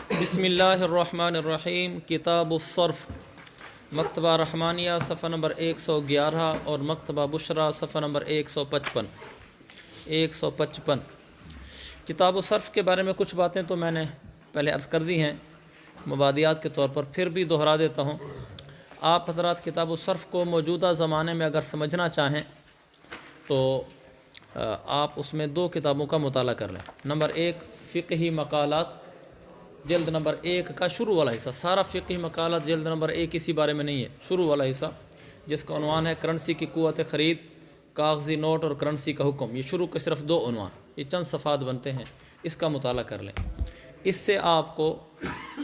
بسم اللہ الرحمن الرحیم۔ کتاب الصرف، مکتبہ رحمانیہ صفحہ نمبر 111 اور مکتبہ بشرا صفحہ نمبر 155۔ کتاب الصرف کے بارے میں کچھ باتیں تو میں نے پہلے عرض کر دی ہیں مبادیات کے طور پر، پھر بھی دہرا دیتا ہوں۔ آپ حضرات کتاب الصرف کو موجودہ زمانے میں اگر سمجھنا چاہیں تو آپ اس میں 2 کتابوں کا مطالعہ کر لیں۔ نمبر 1 فقہی مقالات، جلد نمبر 1 کا شروع والا حصہ۔ سارا فقہی مقالات جلد نمبر 1 اسی بارے میں نہیں ہے، شروع والا حصہ جس کا عنوان ہے کرنسی کی قوت خرید، کاغذی نوٹ اور کرنسی کا حکم۔ یہ شروع کے صرف 2 عنوان، یہ چند صفحات بنتے ہیں، اس کا مطالعہ کر لیں۔ اس سے آپ کو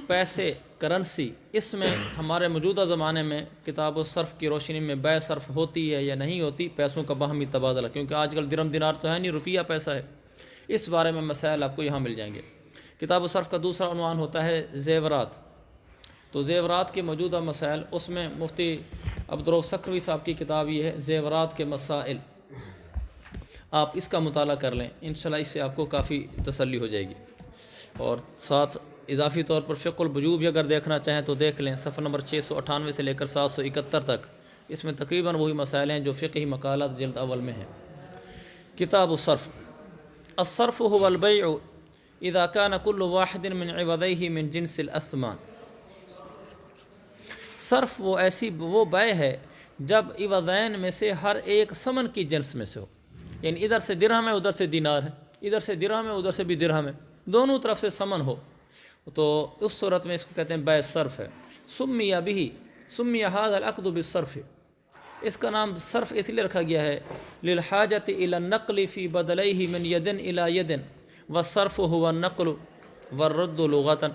پیسے، کرنسی، اس میں ہمارے موجودہ زمانے میں کتاب الصرف کی روشنی میں بے صرف ہوتی ہے یا نہیں ہوتی، پیسوں کا باہمی تبادلہ، کیونکہ آج کل درہم دینار تو ہے نہیں، روپیہ پیسہ ہے۔ اس بارے میں مسائل آپ کو یہاں مل جائیں گے۔ کتاب الصرف کا دوسرا عنوان ہوتا ہے زیورات۔ تو زیورات کے موجودہ مسائل، اس میں مفتی عبدالرؤف سکھروی صاحب کی کتاب یہ ہے زیورات کے مسائل، آپ اس کا مطالعہ کر لیں، انشاءاللہ اس سے آپ کو کافی تسلی ہو جائے گی۔ اور ساتھ اضافی طور پر فقہ البیوع بھی اگر دیکھنا چاہیں تو دیکھ لیں، صفحہ نمبر 698 سے لے کر 771 تک، اس میں تقریباً وہی مسائل ہیں جو فقہی مقالات جلد اول میں ہیں۔ کتاب الصرف۔ الصرف هو البيع اذا كان كل واحد من عوضيه من جنس الاسمان۔ صرف وہ بیع ہے جب عوضین میں سے ہر ایک ثمن کی جنس میں سے ہو، یعنی ادھر سے درہم ہے ادھر سے دینار ہے، ادھر سے درہم ہے ادھر سے بھی درہم ہے، دونوں طرف سے ثمن ہو، تو اس صورت میں اس کو کہتے ہیں بیع صرف ہے۔ سمی هذا العقد بالصرف، اس کا نام صرف اس لیے رکھا گیا ہے للحاجت الى النقل فی بدلیہ من ید الى ید والصرف هو النقل والرد لغتا،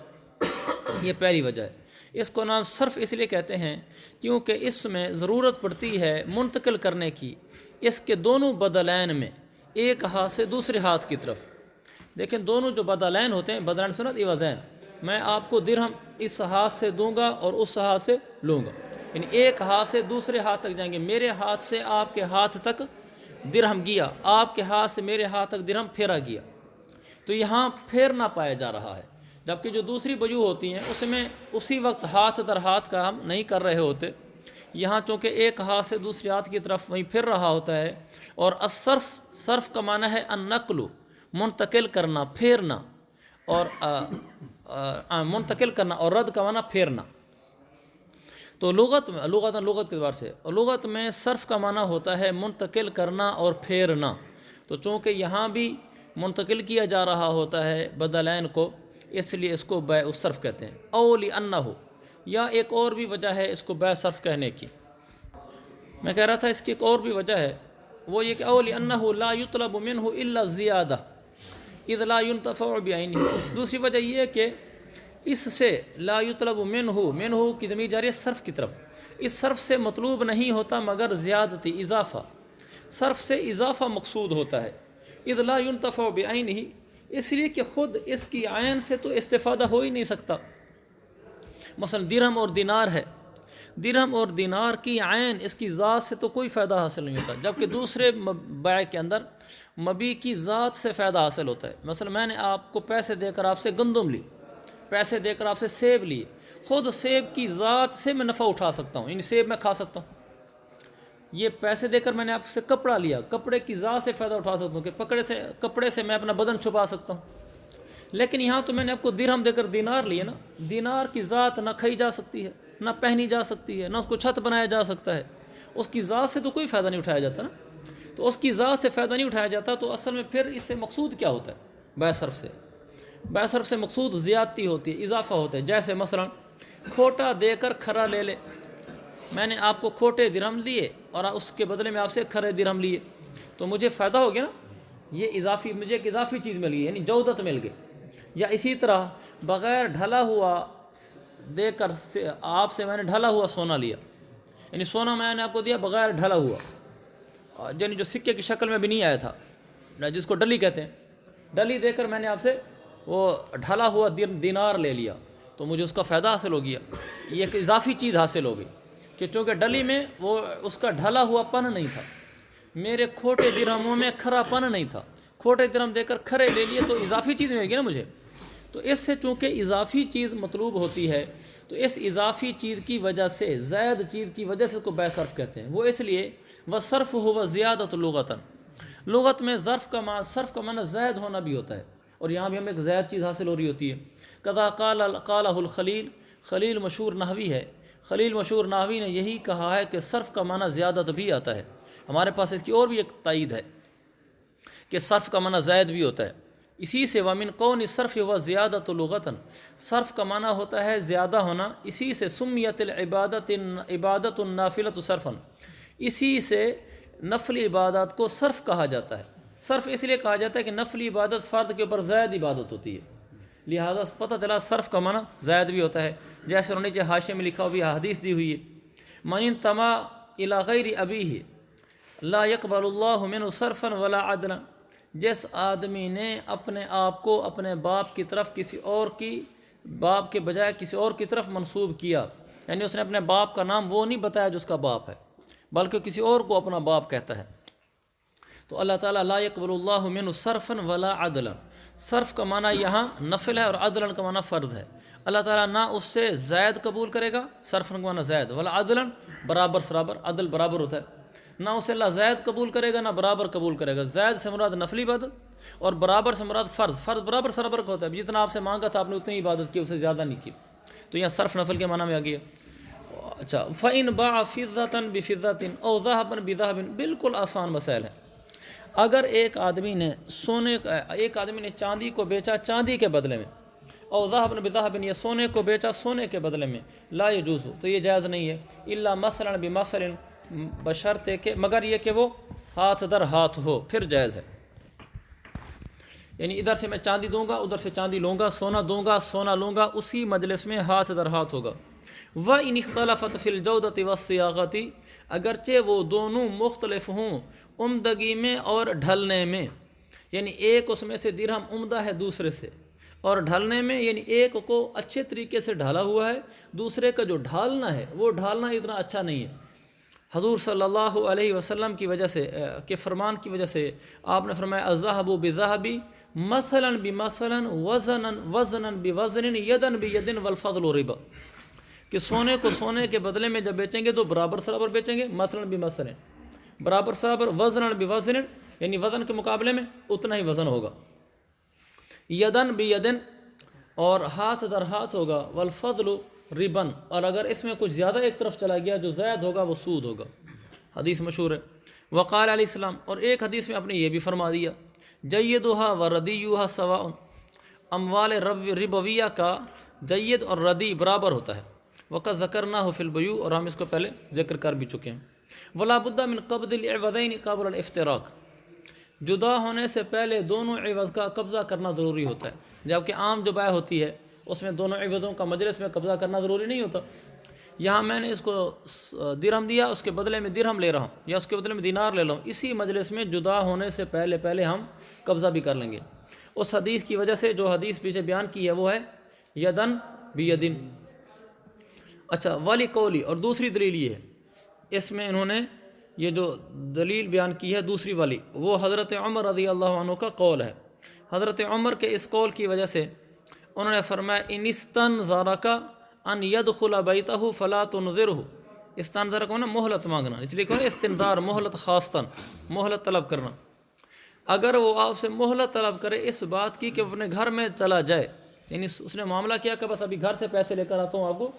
یہ پہلی وجہ ہے۔ اس کو نام صرف اس لیے کہتے ہیں کیونکہ اس میں ضرورت پڑتی ہے منتقل کرنے کی اس کے دونوں بدلین میں، ایک ہاتھ سے دوسرے ہاتھ کی طرف۔ دیکھیں دونوں جو بدلین ہوتے ہیں، بدلین سنت عوضین، میں آپ کو درہم اس ہاتھ سے دوں گا اور اس ہاتھ سے لوں گا، یعنی ایک ہاتھ سے دوسرے ہاتھ تک جائیں گے، میرے ہاتھ سے آپ کے ہاتھ تک درہم گیا، آپ کے ہاتھ سے میرے ہاتھ تک درہم پھیرا گیا، تو یہاں پھیرنا پایا جا رہا ہے۔ جبکہ جو دوسری بیوع ہوتی ہیں اس میں اسی وقت ہاتھ در ہاتھ کا ہم نہیں کر رہے ہوتے، یہاں چونکہ ایک ہاتھ سے دوسرے ہاتھ کی طرف وہیں پھر رہا ہوتا ہے۔ اور الصرف، صرف کا معنی ہے النقل، منتقل کرنا، پھیرنا، اور منتقل کرنا، اور رد کا معنی پھیرنا۔ تو لغت کے اعتبار سے، اور لغت میں صرف کا معنی ہوتا ہے منتقل کرنا اور پھیرنا، تو چونکہ یہاں بھی منتقل کیا جا رہا ہوتا ہے بدلین کو، اس لیے اس کو بیع الصرف کہتے ہیں۔ او لانہ، یا ایک اور بھی وجہ ہے اس کو بیع صرف کہنے کی، میں کہہ رہا تھا اس کی ایک اور بھی وجہ ہے، وہ یہ کہ او لانہ لا یطلب منہ الا الزیادہ اذ لا ينتفع بعینہ۔ دوسری وجہ یہ ہے کہ اس سے لا یطلب منہ کی ضمیر جاری ہے صرف کی طرف، اس صرف سے مطلوب نہیں ہوتا مگر زیادتی، اضافہ، صرف سے اضافہ مقصود ہوتا ہے۔ اذ لا ينتفع بعینہ، اس لیے کہ خود اس کی عین سے تو استفادہ ہو ہی نہیں سکتا۔ مثلا درہم اور دینار ہے، درہم اور دینار کی عین، اس کی ذات سے تو کوئی فائدہ حاصل نہیں ہوتا، جبکہ دوسرے بیع کے اندر مبیع کی ذات سے فائدہ حاصل ہوتا ہے۔ مثلا میں نے آپ کو پیسے دے کر آپ سے گندم لی، پیسے دے کر آپ سے سیب لیے، خود سیب کی ذات سے میں نفع اٹھا سکتا ہوں، یعنی سیب میں کھا سکتا ہوں۔ یہ پیسے دے کر میں نے آپ سے کپڑا لیا، کپڑے کی ذات سے فائدہ اٹھا سکتا ہوں کہ کپڑے سے میں اپنا بدن چھپا سکتا ہوں۔ لیکن یہاں تو میں نے آپ کو درہم دے کر دینار لیے نا، دینار کی ذات نہ کھائی جا سکتی ہے، نہ پہنی جا سکتی ہے، نہ اس کو چھت بنایا جا سکتا ہے، اس کی ذات سے تو کوئی فائدہ نہیں اٹھایا جاتا نا، تو اس کی ذات سے فائدہ نہیں اٹھایا جاتا، تو اصل میں پھر اس سے مقصود کیا ہوتا ہے؟ بیع صرف سے، بیع صرف سے مقصود زیادتی ہوتی ہے، اضافہ ہوتا ہے۔ جیسے مثلا کھوٹا دے کر کھرا لے لے، میں نے آپ کو کھوٹے درہم دیے اور اس کے بدلے میں آپ سے کھرے درہم لیے، تو مجھے فائدہ ہو گیا نا، یہ اضافی، مجھے ایک اضافی چیز مل گئی، یعنی جودت مل گئی۔ یا اسی طرح بغیر ڈھلا ہوا دے کر آپ سے میں نے ڈھلا ہوا سونا لیا، یعنی سونا میں نے آپ کو دیا بغیر ڈھلا ہوا، یعنی جو سکے کی شکل میں بھی نہیں آیا تھا، جس کو ڈلی کہتے ہیں، ڈلی دے کر میں نے آپ سے وہ ڈھلا ہوا دینار لے لیا، تو مجھے اس کا فائدہ حاصل ہو گیا، یہ ایک اضافی چیز حاصل ہو گئی کہ چونکہ ڈلی میں وہ اس کا ڈھلا ہوا پن نہیں تھا، میرے کھوٹے درہموں میں کھرا پن نہیں تھا، کھوٹے درہم دے کر کھرے لے لیے تو اضافی چیز ملے گی نا مجھے، تو اس سے چونکہ اضافی چیز مطلوب ہوتی ہے تو اس اضافی چیز کی وجہ سے زائد چیز کی وجہ سے اس کو بے صرف کہتے ہیں. وہ اس لیے وصرف ہوا زیادت لغتاً، لغت میں صرف کا معنی زائد ہونا بھی ہوتا ہے، اور یہاں بھی ہمیں ایک زائد چیز حاصل ہو رہی ہوتی ہے. قضا قالہ الخلیل، خلیل مشہور نحوی ہے، خلیل مشہور نحوی نے یہی کہا ہے کہ صرف کا معنی زیادت بھی آتا ہے. ہمارے پاس اس کی اور بھی ایک تائید ہے کہ صرف کا معنی زائد بھی ہوتا ہے. اسی سے ومن قون صرف و زیادت لغتاً، صرف کا معنی ہوتا ہے زیادہ ہونا، اسی سے سمیت عبادت النافلۃ صرفاً، اسی سے نفلی عبادات کو صرف کہا جاتا ہے. صرف اس لیے کہا جاتا ہے کہ نفلی عبادت فرد کے اوپر زائد عبادت ہوتی ہے، لہذا پتہ چلا صرف کا معنی زائد بھی ہوتا ہے. جیسے انہوں نے نیچے حاشیے میں لکھا بھی حدیث دی ہوئی ہے، من انتمى الی غیر ابیہ لا يقبل اللہ منہ صرفا ولا عدلا، جس آدمی نے اپنے آپ کو اپنے باپ کی طرف کسی اور کی باپ کے بجائے کسی اور کی طرف منسوب کیا، یعنی اس نے اپنے باپ کا نام وہ نہیں بتایا جو اس کا باپ ہے بلکہ کسی اور کو اپنا باپ کہتا ہے، تو اللہ تعالیٰ لا يقبل اللہ منہ صرفا ولا عدلا، صرف کا معنی یہاں نفل ہے اور عدلا کا معنی فرض ہے. اللہ تعالیٰ نہ اس سے زائد قبول کرے گا، صرف کا معنی زائد، ولا عدلا برابر سرابر، عدل برابر ہوتا ہے، نہ اسے اللہ زائد قبول کرے گا نہ برابر قبول کرے گا. زائد سے مراد نفلی عبادت اور برابر سے مراد فرض، فرض برابر سرابر کا ہوتا ہے، جتنا آپ سے مانگا تھا آپ نے اتنی عبادت کی، اسے زیادہ نہیں کی، تو یہاں صرف نفل کے معنی میں آ گیا. اچھا فَإِن بَاعَ فِضَّةً بِفِضَّةٍ أَوْ ذَهَبًا بِذَهَبٍ، بالکل آسان مسائل ہیں. اگر ایک آدمی نے چاندی کو بیچا چاندی کے بدلے میں، او ذهبًا بذهب، یا سونے کو بیچا سونے کے بدلے میں، لا يجوز، تو یہ جائز نہیں ہے، الا مثلا بمثل، بشرط کہ مگر یہ کہ وہ ہاتھ در ہاتھ ہو، پھر جائز ہے. یعنی ادھر سے میں چاندی دوں گا ادھر سے چاندی لوں گا، سونا دوں گا سونا لوں گا، اسی مجلس میں ہاتھ در ہاتھ ہوگا. وَإِنِ اخْتَلَفَتْ فِي الْجَوْدَةِ وَالصِّيَاغَةِ، اگرچہ وہ دونوں مختلف ہوں عمدگی میں اور ڈھلنے میں، یعنی ایک اس میں سے درہم عمدہ ہے دوسرے سے، اور ڈھلنے میں یعنی ایک کو اچھے طریقے سے ڈھالا ہوا ہے، دوسرے کا جو ڈھالنا ہے وہ ڈھالنا اتنا اچھا نہیں ہے. حضور صلی اللہ علیہ وسلم کی وجہ سے کے فرمان کی وجہ سے آپ نے فرمایا الذهب بالذهب مثلا بمثلا وزنا بوزن یدا بید والفضل ربا، کہ سونے کو سونے کے بدلے میں جب بیچیں گے تو برابر سرابر بیچیں گے، مثلا بمثل برابر سرابر، وزنا بوزن یعنی وزن کے مقابلے میں اتنا ہی وزن ہوگا، یدن بیدن اور ہاتھ در ہاتھ ہوگا، والفضل ربن، اور اگر اس میں کچھ زیادہ ایک طرف چلا گیا جو زائد ہوگا وہ سود ہوگا. حدیث مشہور ہے. وقال علیہ السلام، اور ایک حدیث میں آپ نے یہ بھی فرما دیا جیدھا و ردیھا سواء، اموال ربویہ کا جید اور ردی برابر ہوتا ہے. وقد ذکرناہ فی البیوع، اور ہم اس کو پہلے ذکر کر بھی چکے ہیں. ولا بد من قبض العوضین قبل الافتراق، جدا ہونے سے پہلے دونوں عوض کا قبضہ کرنا ضروری ہوتا ہے، جبکہ عام جو بیع ہوتی ہے اس میں دونوں عوضوں کا مجلس میں قبضہ کرنا ضروری نہیں ہوتا. یہاں میں نے اس کو درہم دیا، اس کے بدلے میں درہم لے رہا ہوں، یا اس کے بدلے میں دینار لے رہا ہوں، اسی مجلس میں جدا ہونے سے پہلے ہم قبضہ بھی کر لیں گے. اس حدیث کی وجہ سے جو حدیث پیچھے بیان کی ہے وہ ہے یدن بیدن. اچھا والی قولی، اور دوسری دلیل یہ ہے، اس میں انہوں نے یہ جو دلیل بیان کی ہے دوسری والی، وہ حضرت عمر رضی اللہ عنہ کا قول ہے. حضرت عمر کے اس قول کی وجہ سے انہوں نے فرمایا ان استنظرک ان يدخل بیتہ فلا تنظرہ، استنظر کو نا مہلت مانگنا، اس لیے کہ استنظار مہلت خاصتاً مہلت طلب کرنا، اگر وہ آپ سے مہلت طلب کرے اس بات کی کہ اپنے گھر میں چلا جائے، یعنی اس نے معاملہ کیا کہ بس ابھی گھر سے پیسے لے کر آتا ہوں آپ کو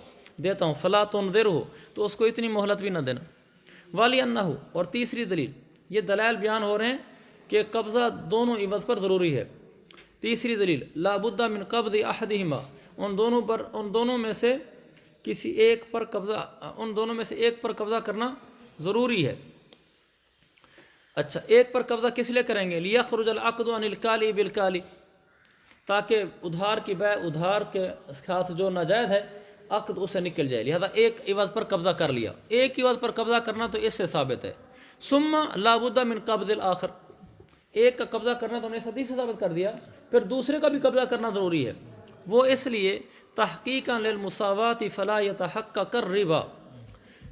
دیتا ہوں، فلا تنظرہ، تو اس کو اتنی مہلت بھی نہ دینا. والی انہ، اور تیسری دلیل، یہ دلائل بیان ہو رہے ہیں کہ قبضہ دونوں عوض پر ضروری ہے. تیسری دلیل لا بد من قبض احدہما، ان دونوں میں سے ایک پر قبضہ کرنا ضروری ہے. اچھا ایک پر قبضہ کس لیے کریں گے؟ لیخرج العقد عن الکالی بالکالی، تاکہ ادھار کی بیع ادھار کے ساتھ جو ناجائز ہے عقد اس سے نکل جائے، لہذا ایک عوض پر قبضہ کر لیا. ایک عوض پر قبضہ کرنا تو اس سے ثابت ہے. ثم لا بد من قبض الاخر، ایک کا قبضہ کرنا تو ہم نے اس حدیث سے ثابت کر دیا، پھر دوسرے کا بھی قبضہ کرنا ضروری ہے. وہ اس لیے تحقیقا للمساوات فلا يتحقق الربا،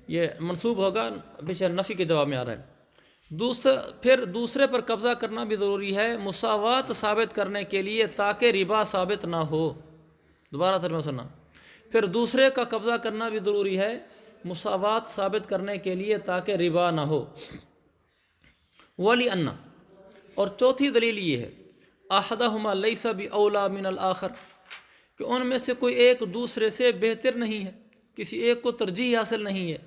یہ منصوب ہوگا پیچھے نفی کے جواب میں آ رہا ہے. پھر دوسرے پر قبضہ کرنا بھی ضروری ہے مساوات ثابت کرنے کے لیے تاکہ ربا ثابت نہ ہو. دوبارہ ترجمہ سننا. پھر دوسرے کا قبضہ کرنا بھی ضروری ہے مساوات ثابت کرنے کے لیے تاکہ ربا نہ ہو. وَلِأَنَّ، اور چوتھی دلیل یہ ہے أَحَدَهُمَا لَيْسَ بِأَوْلَى مِنَ الْآخَرِ، کہ ان میں سے کوئی ایک دوسرے سے بہتر نہیں ہے، کسی ایک کو ترجیح حاصل نہیں ہے.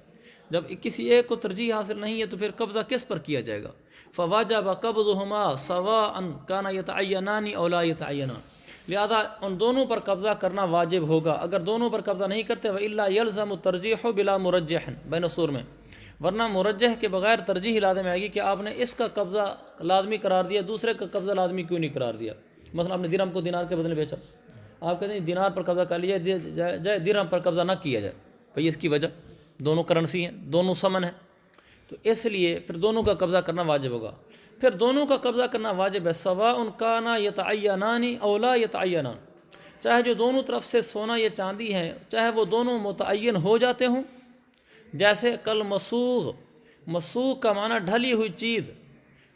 جب کسی ایک کو ترجیح حاصل نہیں ہے تو پھر قبضہ کس پر کیا جائے گا؟ فَوَجَبَ قَبْضُهُمَا سَوَاءً كَانَ يَتَعَيَّنَانِ أَوْ لَا يَتَعَيَّنَانِ، لہذا ان دونوں پر قبضہ کرنا واجب ہوگا. اگر دونوں پر قبضہ نہیں کرتے وَإِلَّا يَلْزَمُ التَّرْجِيحُ بِلَا مُرَجِّحٍ بین السور میں، ورنہ مرجح کے بغیر ترجیح لازم آئے گی کہ آپ نے اس کا قبضہ لازمی قرار دیا، دوسرے کا قبضہ لازمی کیوں نہیں قرار دیا؟ مثلا آپ نے درہم کو دینار کے بدلے بیچا، آپ کہتے ہیں دینار پر قبضہ کر لیا جائے، درہم پر قبضہ نہ کیا جائے. بھئی اس کی وجہ دونوں کرنسی ہیں، دونوں ثمن ہیں، تو اس لیے پھر دونوں کا قبضہ کرنا واجب ہوگا. پھر دونوں کا قبضہ کرنا واجب ہے سواء کانا یتعینان او لا یتعینان، چاہے جو دونوں طرف سے سونا یا چاندی ہیں چاہے وہ دونوں متعین ہو جاتے ہوں. جیسے کل مسوغ، مسوغ کا معنی ڈھلی ہوئی چیز،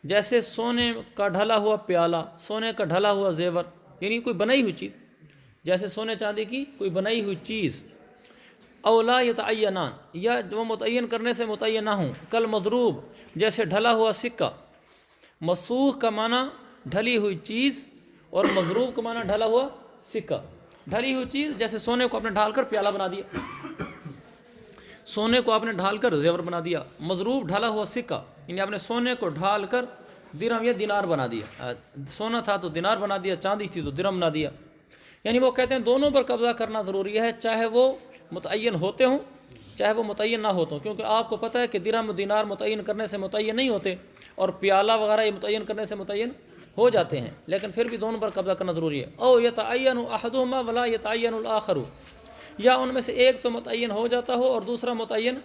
جیسے سونے کا ڈھلا ہوا پیالہ، سونے کا ڈھلا ہوا زیور، یعنی کوئی بنائی ہوئی چیز، جیسے سونے چاندی کی کوئی بنائی ہوئی چیز. او لا یتعینان، یا وہ متعین کرنے سے متعین نہ ہوں. کل مضروب، جیسے ڈھلا ہوا سکہ. مسوغ کا معنی ڈھلی ہوئی چیز اور مضروب کا معنی ڈھلا ہوا سکہ. ڈھلی ہوئی چیز جیسے سونے کو آپ نے ڈھال کر پیالہ بنا دیا، سونے کو آپ نے ڈھال کر زیور بنا دیا. مضروب ڈھلا ہوا سکہ، یعنی آپ نے سونے کو ڈھال کر درہم یا دینار بنا دیا. سونا تھا تو دینار بنا دیا، چاندی تھی تو درہم بنا دیا. یعنی وہ کہتے ہیں دونوں پر قبضہ کرنا ضروری ہے، چاہے وہ متعین ہوتے ہوں چاہے وہ متعین نہ ہوتے ہوں، کیونکہ آپ کو پتہ ہے کہ درہم و دینار متعین کرنے سے متعین نہیں ہوتے، اور پیالہ وغیرہ یہ متعین کرنے سے متعین ہو جاتے ہیں، لیکن پھر بھی دونوں پر قبضہ کرنا ضروری ہے. او یتعین احدہما ولا یتعین الاخر، یا ان میں سے ایک تو متعین ہو جاتا ہو اور دوسرا متعین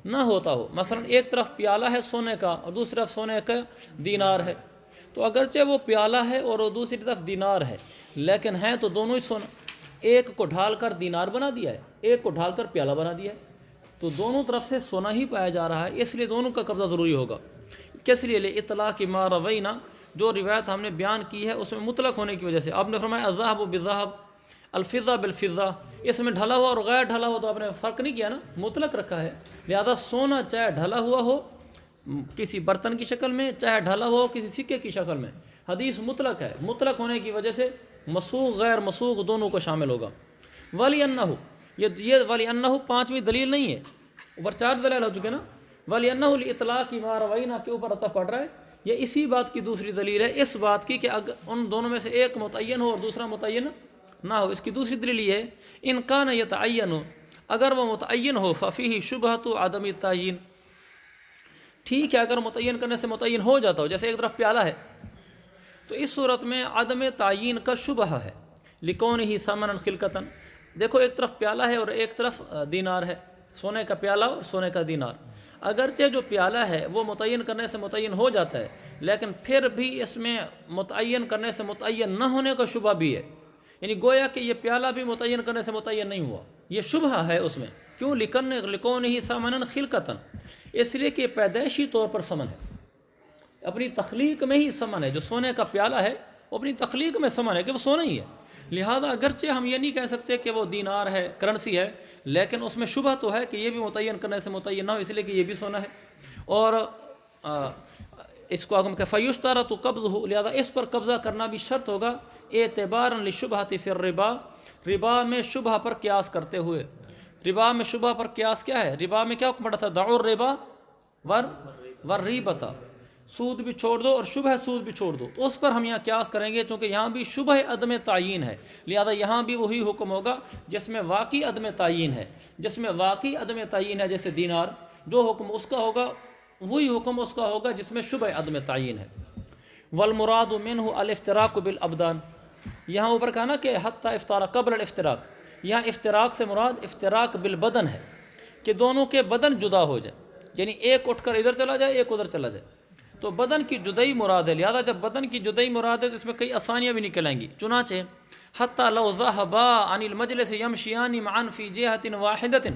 نہ ہوتا ہو. مثلا ایک طرف پیالہ ہے سونے کا اور دوسری طرف سونے کا دینار ہے، تو اگرچہ وہ پیالہ ہے اور وہ دوسری طرف دینار ہے، لیکن ہیں تو دونوں ہی سونا. ایک کو ڈھال کر دینار بنا دیا ہے، ایک کو ڈھال کر پیالہ بنا دیا ہے، تو دونوں طرف سے سونا ہی پایا جا رہا ہے، اس لیے دونوں کا قبضہ ضروری ہوگا. کس لیے؟ اطلاق ما روینا، جو روایت ہم نے بیان کی ہے اس میں مطلق ہونے کی وجہ سے. آپ نے فرمایا الذهب بالذهب، الفضہ بالفضہ، اس میں ڈھلا ہوا اور غیر ڈھلا ہوا تو آپ نے فرق نہیں کیا نا، مطلق رکھا ہے. لہذا سونا چاہے ڈھلا ہوا ہو کسی برتن کی شکل میں، چاہے ڈھلا ہوا ہو کسی سکے کی شکل میں، حدیث مطلق ہے. مطلق ہونے کی وجہ سے مسوغ غیر مسوغ دونوں کو شامل ہوگا. وَلِأَنَّهُ، یہ وَلِأَنَّهُ پانچویں دلیل نہیں ہے، اوپر چار دلیل ہو چکے نا. وَلِأَنَّهُ لِإِطْلَاقِ مَا رَوَيْنَا کے اوپر عطف پڑ رہا ہے. یہ اسی بات کی دوسری دلیل ہے، اس بات کی کہ اگر ان دونوں میں سے ایک متعین ہو اور دوسرا متعین نہ ہو. اس کی دوسری دلیل یہ ہے ان کان یتعین، اگر وہ متعین ہو ففیہ شبہۃ عدم التعین، ٹھیک ہے اگر متعین کرنے سے متعین ہو جاتا ہو، جیسے ایک طرف پیالہ ہے تو اس صورت میں عدم تعین کا شبہ ہے. لکونہ ثمنا خلقۃ، دیکھو ایک طرف پیالہ ہے اور ایک طرف دینار ہے، سونے کا پیالہ اور سونے کا دینار. اگرچہ جو پیالہ ہے وہ متعین کرنے سے متعین ہو جاتا ہے، لیکن پھر بھی اس میں متعین کرنے سے متعین نہ ہونے کا شبہ بھی ہے. یعنی گویا کہ یہ پیالہ بھی متعین کرنے سے متعین نہیں ہوا، یہ شبہ ہے اس میں. کیوں؟ لکونہ ثمنا خلقۃ، اس لیے کہ پیدائشی طور پر ثمن ہے، اپنی تخلیق میں ہی ثمن ہے. جو سونے کا پیالہ ہے وہ اپنی تخلیق میں ثمن ہے کہ وہ سونا ہی ہے. لہذا اگرچہ ہم یہ نہیں کہہ سکتے کہ وہ دینار ہے، کرنسی ہے، لیکن اس میں شبہ تو ہے کہ یہ بھی متعین کرنے سے متعین نہ ہو، اس لیے کہ یہ بھی سونا ہے. اور اس کو ہم کہ فیشترط قبضہ، لہذا اس پر قبضہ کرنا بھی شرط ہوگا اعتبارا للشبہۃ فی الربا، ربا میں شبہ پر قیاس کرتے ہوئے. ربا میں شبہ پر قیاس کیا ہے؟ ربا میں کیا حکم پڑا تھا؟ دعوا الربا والریبۃ، سود بھی چھوڑ دو اور شبہ سود بھی چھوڑ دو. تو اس پر ہم یہاں قیاس کریں گے چونکہ یہاں بھی شبہ عدم تعین ہے، لہذا یہاں بھی وہی حکم ہوگا جس میں واقعی عدم تعین ہے. جس میں واقعی عدم تعین ہے جیسے دینار، جو حکم اس کا ہوگا وہی حکم اس کا ہوگا جس میں شبہ عدم تعین ہے. والمراد منہ الافتراق بالابدان، یہاں اوپر کہا نا کہ حتی افتراق قبل الافتراق، یہاں افتراق سے مراد افتراق بالبدن ہے کہ دونوں کے بدن جدا ہو جائے، یعنی ایک اٹھ کر ادھر چلا جائے ایک ادھر چلا جائے، تو بدن کی جدائی مراد ہے. لہذا جب بدن کی جدائی مراد ہے تو اس میں کئی آسانیاں بھی نکل آئیں گی. چنانچہ حتی لو ذهبا عن المجلس یمشیان معا فی جہۃ واحدۃ،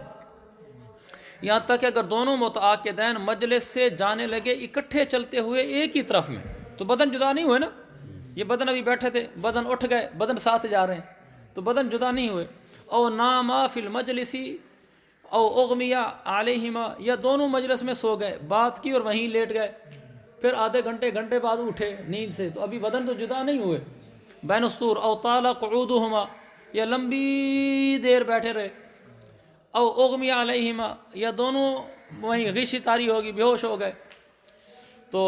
یہاں تک کہ اگر دونوں متعاقدین مجلس سے جانے لگے اکٹھے چلتے ہوئے ایک ہی طرف میں، تو بدن جدا نہیں ہوئے نا، یہ بدن ابھی بیٹھے تھے، بدن اٹھ گئے، بدن ساتھ جا رہے ہیں، تو بدن جدا نہیں ہوئے۔ او ناما فی المجلسی او اغمیا علیہما، یا دونوں مجلس میں سو گئے، بات کی اور وہیں لیٹ گئے، پھر آدھے گھنٹے بعد اٹھے نیند سے، تو ابھی بدن تو جدا نہیں ہوئے۔ بین السور او طال قعودہما، یا لمبی دیر بیٹھے رہے، او اغمی علیہما، یا دونوں وہیں غشی طاری ہوگی، بے ہوش ہو گئے، تو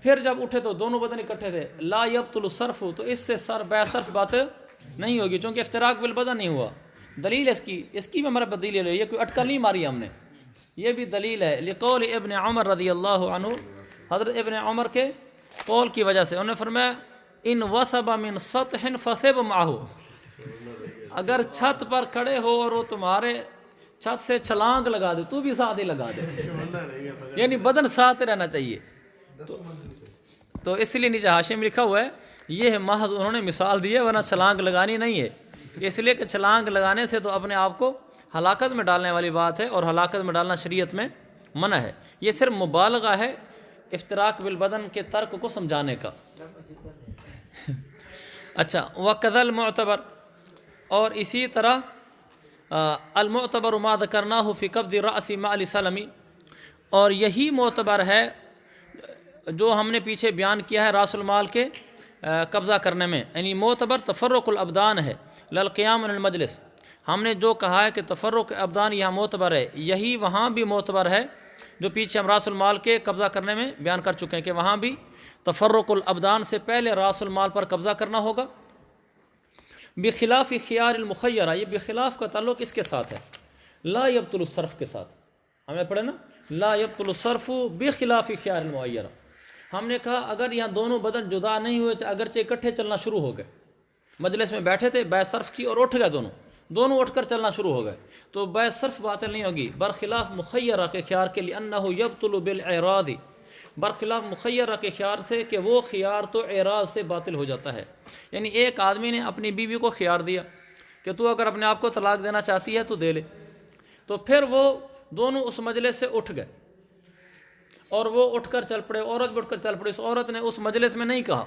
پھر جب اٹھے تو دونوں بدن اکٹھے تھے۔ لا یبطل الصرف، تو اس سے بے صرف بات نہیں ہوگی، چونکہ افتراق بالبدن نہیں ہوا۔ دلیل اس کی بھی ہمارا بدلیل ہے، یہ کوئی اٹکل نہیں ماری ہم نے، یہ بھی دلیل ہے لقول ابن عمر رضی اللہ عنہ، حضرت ابن عمر کے قول کی وجہ سے، انہوں نے فرمایا ان وثب من سطح فثب معه، اگر چھت پر کھڑے ہو اور وہ تمہارے چھت سے چھلانگ لگا دے تو بھی ساتھ ہی لگا دے، یعنی بدن ساتھ رہنا چاہیے۔ تو اس لیے نیچے حاشیے میں لکھا ہوا ہے یہ محض انہوں نے مثال دی ہے، ورنہ چھلانگ لگانی نہیں ہے، اس لیے کہ چھلانگ لگانے سے تو اپنے آپ کو ہلاکت میں ڈالنے والی بات ہے، اور ہلاکت میں ڈالنا شریعت میں منع ہے، یہ صرف مبالغہ ہے افتراق بالبدن کے ترک کو سمجھانے کا۔ اچھا، وَقَذَا الْمُعْتَبَرُ، اور اسی طرح المعتبر ما ذکرناہ فی قبض الرأس مع السلم، اور یہی معتبر ہے جو ہم نے پیچھے بیان کیا ہے راس المال کے قبضہ کرنے میں، یعنی معتبر تفرق الابدان ہے للقیام عن المجلس، ہم نے جو کہا ہے کہ تفرق ابدان یہاں معتبر ہے، یہی وہاں بھی معتبر ہے جو پیچھے ہم راس المال کے قبضہ کرنے میں بیان کر چکے ہیں کہ وہاں بھی تفرق الابدان سے پہلے راس المال پر قبضہ کرنا ہوگا۔ بخلاف خیار المخیرہ، یہ بخلاف کا تعلق اس کے ساتھ ہے، لا یبطل الصرف کے ساتھ، ہم نے پڑھا نا لا یبطل الصرف بخلاف خیار المعیرہ، ہم نے کہا اگر یہاں دونوں بدن جدا نہیں ہوئے، اگرچہ اکٹھے چلنا شروع ہو گئے، مجلس میں بیٹھے تھے، بے صرف کی اور اٹھ گئے، دونوں اٹھ کر چلنا شروع ہو گئے، تو بے صرف باطل نہیں ہوگی، برخلاف مخیرہ کے خیار کے لیے انہ یبطل بالاعراض، برخلاف مخیرہ کے خیار سے کہ وہ خیار تو اعراض سے باطل ہو جاتا ہے، یعنی ایک آدمی نے اپنی بیوی کو خیار دیا کہ تو اگر اپنے آپ کو طلاق دینا چاہتی ہے تو دے لے، تو پھر وہ دونوں اس مجلس سے اٹھ گئے اور وہ اٹھ کر چل پڑے، عورت بھی اٹھ کر چل پڑے، اس عورت نے اس مجلس میں نہیں کہا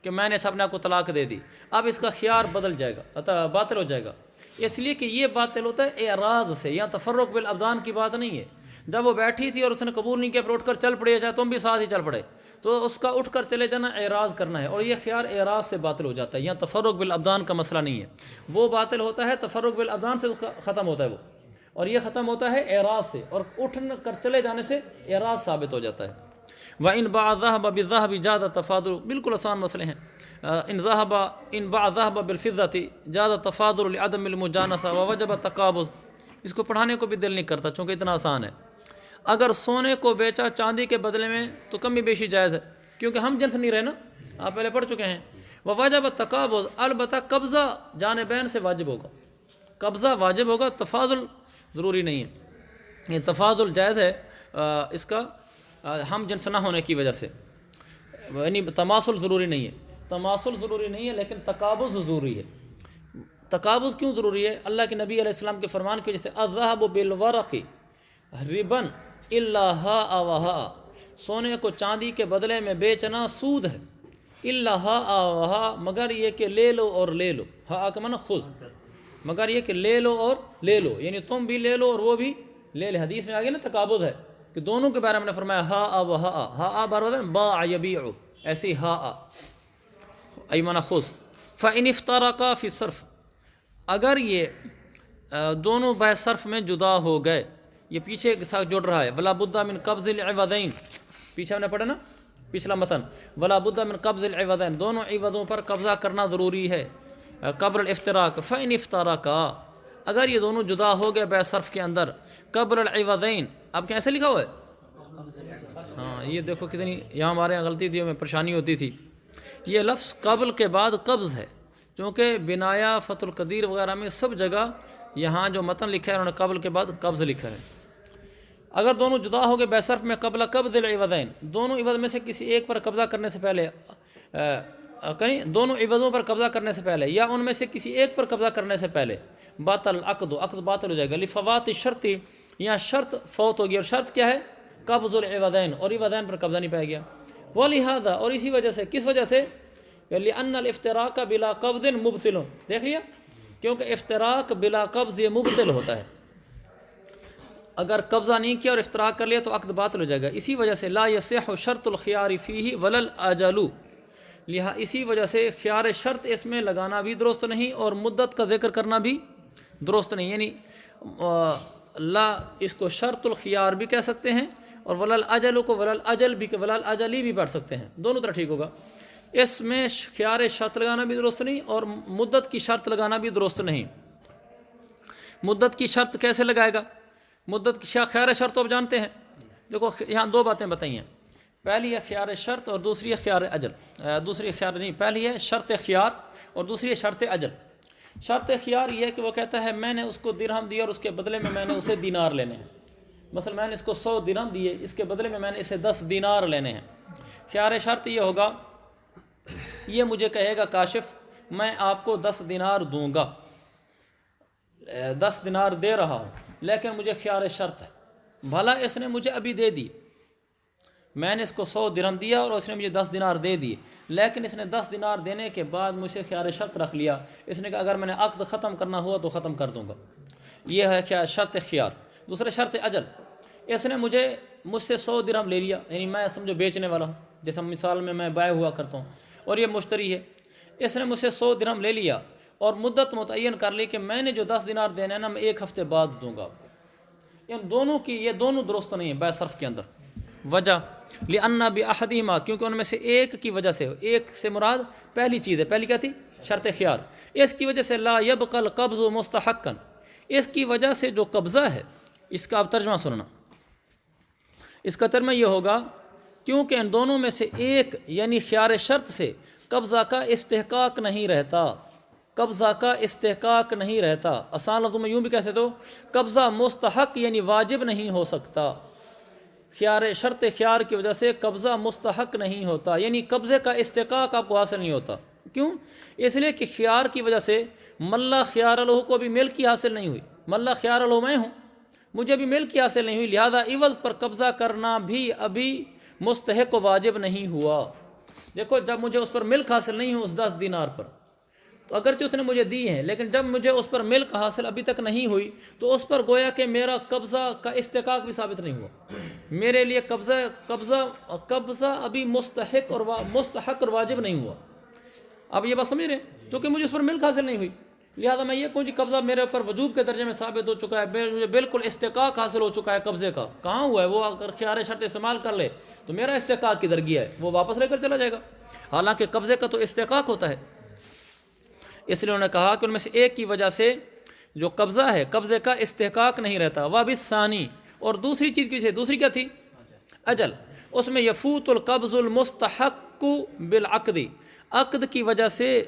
کہ میں نے اپنے آپ کو طلاق دے دی، اب اس کا خیار بدل جائے گا، باطل ہو جائے گا، اس لیے کہ یہ باطل ہوتا ہے اعراض سے، یہاں تفرق بالابدان کی بات نہیں ہے، جب وہ بیٹھی تھی اور اس نے قبول نہیں کیا پھر اٹھ کر چل پڑے، چاہے تم بھی ساتھ ہی چل پڑے، تو اس کا اٹھ کر چلے جانا اعراض کرنا ہے، اور یہ خیار اعراض سے باطل ہو جاتا ہے، یہاں تفرق بالابدان کا مسئلہ نہیں ہے، وہ باطل ہوتا ہے تفرق بالابدان سے، اس کا ختم ہوتا ہے وہ، اور یہ ختم ہوتا ہے اعراض سے، اور اٹھ کر چلے جانے سے اعراض ثابت ہو جاتا ہے۔ وَإِنْ بَاعَ الذَّهَبَ بِالذَّهَبِ جَازَ التَّفَاضُلُ، بالکل آسان مسئلے ہیں، إِنْ بَاعَ الذَّهَبَ بِالْفِضَّةِ جَازَ التَّفَاضُلُ لِعَدَمِ الْمُجَانَسَةِ وَوَجَبَ التَّقَابُضُ، اس کو پڑھانے کو بھی دل نہیں کرتا چونکہ اتنا آسان ہے، اگر سونے کو بیچا چاندی کے بدلے میں تو کمی بیشی جائز ہے، کیونکہ ہم جنس نہیں رہے نا، آپ پہلے پڑھ چکے ہیں۔ وَوَجَبَ التَّقَابُضُ، البتہ قبضہ جانبین سے واجب ہوگا، قبضہ واجب ہوگا، تفاضل ضروری نہیں ہے، یہ تفاضل جائز ہے اس کا ہم جنس نہ ہونے کی وجہ سے، یعنی تماثل ضروری نہیں ہے، تماثل ضروری نہیں ہے لیکن تقابض ضروری ہے۔ تقابض کیوں ضروری ہے؟ اللہ کے نبی علیہ السلام کے فرمان کی وجہ سے، الذهب بالورق ربا الا ها وها، سونے کو چاندی کے بدلے میں بیچنا سود ہے، الا ها وها، مگر یہ کہ لے لو اور لے لو، ہا کا معنی خذ، مگر یہ کہ لے لو اور لے لو، یعنی تم بھی لے لو اور وہ بھی لے لے، حدیث میں آگے نا تقابض ہے کہ دونوں کے بارے میں نے فرمایا ہا وہا بارے باع یبیع، ایسی ہا ای معنی خذ، فإن افترقا فی الصرف، اگر یہ دونوں بے صرف میں جدا ہو گئے، یہ پیچھے کے ساتھ جڑ رہا ہے، ولا بد من قبض العوضین، پیچھے ہم نے پڑھا نا پچھلا متن، ولا بد من قبض العوضین، دونوں عوضوں پر قبضہ کرنا ضروری ہے قبل الافتراق، فإن افترقا، اگر یہ دونوں جدا ہو گئے بے صرف کے اندر، قبل العوضین، اب کیسے لکھا ہوا ہے؟ ہاں یہ دیکھو کتنی یہاں ہمارے یہاں غلطی تھی، ہمیں پریشانی ہوتی تھی، یہ لفظ قبل کے بعد قبض ہے، چونکہ بنایا فتح القدیر وغیرہ میں سب جگہ یہاں جو متن لکھا ہے انہوں نے قبل کے بعد قبض لکھا ہے۔ اگر دونوں جدا ہو گئے بے صرف میں قبل قبض العوضین، دونوں عوض میں سے کسی ایک پر قبضہ کرنے سے پہلے، دونوں عوضوں پر قبضہ کرنے سے پہلے یا ان میں سے کسی ایک پر قبضہ کرنے سے پہلے، باطل عقد باطل ہو جائے گا، لفوات الشرط یہاں شرط فوت ہو گئی، اور شرط کیا ہے؟ قبض العوضین، اور عوضین پر قبضہ نہیں پایا گیا. ولہذا، اور اسی وجہ سے، کس وجہ سے؟ لأن الافتراق بلا قبض مبطل، دیکھ لیا، کیونکہ افتراق بلا قبض یہ مبطل ہوتا ہے. اگر قبضہ نہیں کیا اور افتراق کر لیا تو عقد باطل ہو جائے گا. اسی وجہ سے لا یصح شرط الخیار فیہ ولا الاجل، اسی وجہ سے خیار شرط اس میں لگانا بھی درست نہیں اور مدت کا ذکر کرنا بھی درست نہیں. یعنی لا، اس کو شرط الخیار بھی کہہ سکتے ہیں، اور ولا الاجل کو ولا الاجل بھی، ولا الاجلی بھی پڑھ سکتے ہیں، دونوں طرح ٹھیک ہوگا. اس میں خیار شرط لگانا بھی درست نہیں اور مدت کی شرط لگانا بھی درست نہیں. مدت کی شرط کیسے لگائے گا؟ مدت کی خیار شرط آپ جانتے ہیں. دیکھو یہاں دو باتیں بتائی ہیں، پہلی ہے خیار شرط اور دوسری ہے خیار اجل. دوسری خیار نہیں، پہلی ہے شرط خیار اور دوسری ہے شرط اجل. شرط خیار یہ ہے کہ وہ کہتا ہے میں نے اس کو درہم دیا اور اس کے بدلے میں میں نے اسے دینار لینے ہیں. مثلا میں نے اس کو 100 درہم دیے، اس کے بدلے میں میں نے اسے 10 دینار لینے ہیں. خیار شرط یہ ہوگا، یہ مجھے کہے گا کاشف میں آپ کو 10 دینار دوں گا، 10 دینار دے رہا ہوں، لیکن مجھے خیار شرط ہے، بھلا اس نے مجھے ابھی دے دی، میں نے اس کو 100 درہم دیا اور اس نے مجھے 10 دینار دے دیے، لیکن اس نے 10 دینار دینے کے بعد مجھ سے خیار شرط رکھ لیا. اس نے کہا اگر میں نے عقد ختم کرنا ہوا تو ختم کر دوں گا. یہ ہے کیا؟ شرط خیار. دوسرے شرط اجل، اس نے مجھ سے 100 درہم لے لیا، یعنی میں سمجھو بیچنے والا ہوں، جیسے مثال میں بائع ہوا کرتا ہوں، اور یہ مشتری ہے. اس نے مجھ سے 100 درہم لے لیا اور مدت متعین کر لی کہ میں نے جو 10 دینار دینا ہے نا میں 1 ہفتے بعد دوں گا. یہ دونوں درست نہیں ہیں بے صرف کے اندر. وجہ لأن بأحدہما، کیونکہ ان میں سے ایک کی وجہ سے، ایک سے مراد پہلی چیز ہے. پہلی کیا تھی؟ شرط خیار. اس کی وجہ سے لا يبقى القبض مستحقا، اس کی وجہ سے جو قبضہ ہے، اس کا اب ترجمہ سننا. اس کا ترجمہ یہ ہوگا کیونکہ ان دونوں میں سے ایک یعنی خیار شرط سے قبضہ کا استحقاق نہیں رہتا. قبضہ کا استحقاق نہیں رہتا. آسان لفظوں میں یوں بھی کہہ سکتے ہو، قبضہ مستحق یعنی واجب نہیں ہو سکتا. خیار شرط خیار کی وجہ سے قبضہ مستحق نہیں ہوتا، یعنی قبضے کا استحقاق آپ کو حاصل نہیں ہوتا. کیوں؟ اس لیے کہ خیار کی وجہ سے ملا خیار لہ کو بھی ملکی حاصل نہیں ہوئی. ملا خیار لہ میں ہوں، مجھے بھی ملکی حاصل نہیں ہوئی، لہذا عوض پر قبضہ کرنا بھی ابھی مستحق و واجب نہیں ہوا. دیکھو جب مجھے اس پر ملک حاصل نہیں ہو اس 10 دینار پر، تو اگرچہ اس نے مجھے دی ہیں، لیکن جب مجھے اس پر ملک حاصل ابھی تک نہیں ہوئی تو اس پر گویا کہ میرا قبضہ کا استحقاق بھی ثابت نہیں ہوا. میرے لیے قبضہ ابھی مستحق اور واجب نہیں ہوا. اب یہ بات سمجھ رہے ہیں؟ چونکہ مجھے اس پر ملک حاصل نہیں ہوئی، لہذا میں یہ کہوں کہ قبضہ میرے اوپر وجوب کے درجے میں ثابت ہو چکا ہے، مجھے بالکل استحقاق حاصل ہو چکا ہے قبضے کا. کہاں ہوا ہے؟ وہ اگر خیار شرط استعمال کر لے تو میرا استحقاق کی درگی ہے، وہ واپس لے کر چلا جائے گا. حالانکہ قبضے کا تو استحقاق ہوتا ہے. اس لیے انہوں نے کہا کہ ان میں سے ایک کی وجہ سے جو قبضہ ہے قبضے کا استحقاق نہیں رہتا. وبالثانی، اور دوسری چیز کی سے، دوسری کیا تھی؟ اجل. اس میں یفوت القبض المستحق بالعقد، عقد کی وجہ سے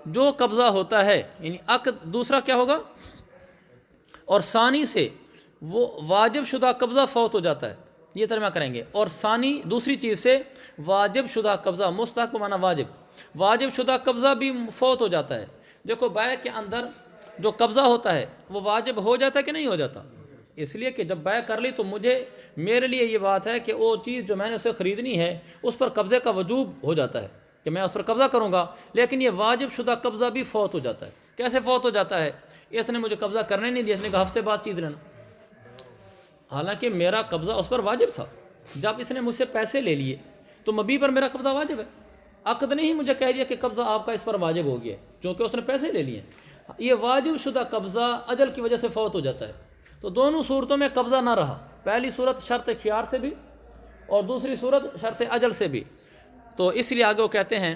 جو قبضہ ہوتا ہے، یعنی عقد دوسرا کیا ہوگا، اور ثانی سے وہ واجب شدہ قبضہ فوت ہو جاتا ہے. یہ ترجمہ کریں گے. اور ثانی دوسری چیز سے واجب شدہ قبضہ، مستحق معنی واجب، واجب شدہ قبضہ بھی فوت ہو جاتا ہے. دیکھو بیع کے اندر جو قبضہ ہوتا ہے وہ واجب ہو جاتا ہے کہ نہیں ہو جاتا؟ اس لیے کہ جب بیع کر لی تو میرے لیے یہ بات ہے کہ وہ چیز جو میں نے اسے خریدنی ہے اس پر قبضے کا وجوب ہو جاتا ہے کہ میں اس پر قبضہ کروں گا، لیکن یہ واجب شدہ قبضہ بھی فوت ہو جاتا ہے. کیسے فوت ہو جاتا ہے؟ اس نے مجھے قبضہ کرنے نہیں دیا، اس نے کہا ہفتے بعد چیز لینا، حالانکہ میرا قبضہ اس پر واجب تھا. جب اس نے مجھ سے پیسے لے لیے تو مبی پر میرا قبضہ واجب ہے. عقد نے ہی مجھے کہہ دیا کہ قبضہ آپ کا اس پر واجب ہو گیا کیونکہ اس نے پیسے لے لیے. یہ واجب شدہ قبضہ اجل کی وجہ سے فوت ہو جاتا ہے. تو دونوں صورتوں میں قبضہ نہ رہا، پہلی صورت شرط خیار سے بھی اور دوسری صورت شرط اجل سے بھی. تو اس لیے آگے وہ کہتے ہیں،